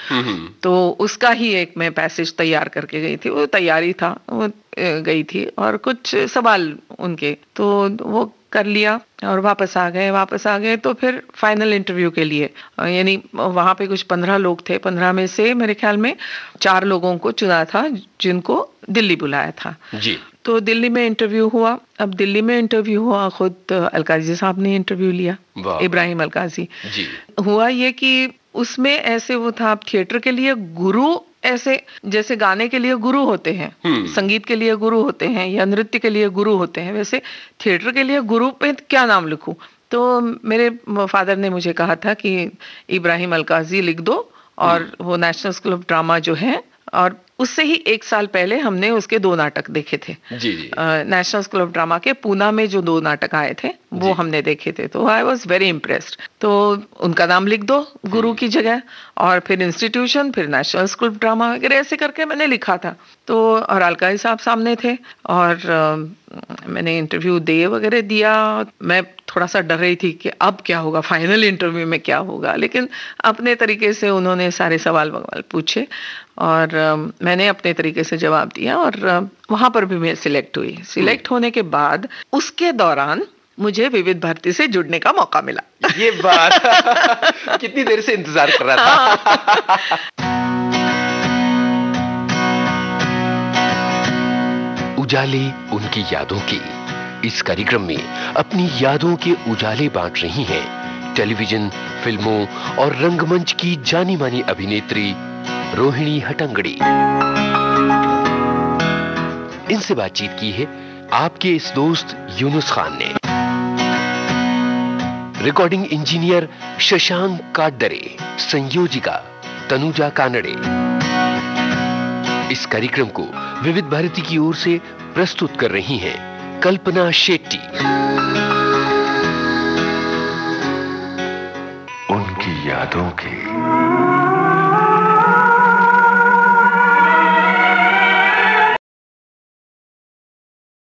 D: तो उसका ही एक मैं पैसेज तैयार करके गई थी। वो तैयारी था, वो गई थी, और कुछ सवाल उनके, तो वो कर लिया और वापस आ गए। तो फिर फाइनल इंटरव्यू के लिए, यानी वहां पे कुछ 15 लोग थे, 15 में से मेरे ख्याल में 4 लोगों को चुना था, जिनको दिल्ली बुलाया था जी। तो दिल्ली में इंटरव्यू हुआ। अब दिल्ली में इंटरव्यू हुआ, खुद अलकाजी साहब ने इंटरव्यू लिया, इब्राहिम अलकाजी जी। हुआ ये कि उसमें ऐसे वो था, थिएटर के लिए गुरु ऐसे जैसे गाने के लिए गुरु होते हैं, संगीत के लिए गुरु होते हैं या नृत्य के लिए गुरु होते हैं, वैसे थिएटर के लिए गुरु पे क्या नाम लिखूं? तो मेरे फादर ने मुझे कहा था कि इब्राहिम अलकाजी लिख दो, और वो नेशनल स्कूल ऑफ ड्रामा जो है, और उससे ही 1 साल पहले हमने उसके 2 नाटक देखे थे।
B: जी जी।
D: नेशनल स्कूल ऑफ ड्रामा के पूना में जो 2 नाटक आए थे वो हमने देखे थे, तो आई वॉज वेरी इम्प्रेस्ड। तो उनका नाम लिख दो गुरु की जगह, और फिर इंस्टीट्यूशन, फिर नेशनल स्कूल ऑफ ड्रामा वगैरह ऐसे करके मैंने लिखा था। तो और अलकाई साहब सामने थे, और मैंने इंटरव्यू दे वगैरह दिया। मैं थोड़ा सा डर रही थी कि अब क्या होगा, फाइनल इंटरव्यू में क्या होगा, लेकिन अपने तरीके से उन्होंने सारे सवाल पूछे और मैंने अपने तरीके से जवाब दिया, और वहां पर भी मैं सिलेक्ट हुई। सिलेक्ट होने के बाद उसके दौरान मुझे विविध भारती से जुड़ने का मौका मिला।
B: ये बात कितनी देर से इंतजार कर रहा था। उजाले उनकी यादों की, इस कार्यक्रम में अपनी यादों के उजाले बांट रही हैं टेलीविजन, फिल्मों और रंगमंच की जानी मानी अभिनेत्री रोहिणी हट्टंगडी। इनसे बातचीत की है आपके इस दोस्त यूनुस खान ने। रिकॉर्डिंग इंजीनियर शशांक काटदरे, संयोजिका तनुजा कानड़े। इस कार्यक्रम को विविध भारती की ओर से प्रस्तुत कर रही हैं कल्पना शेट्टी।
A: उनकी यादों के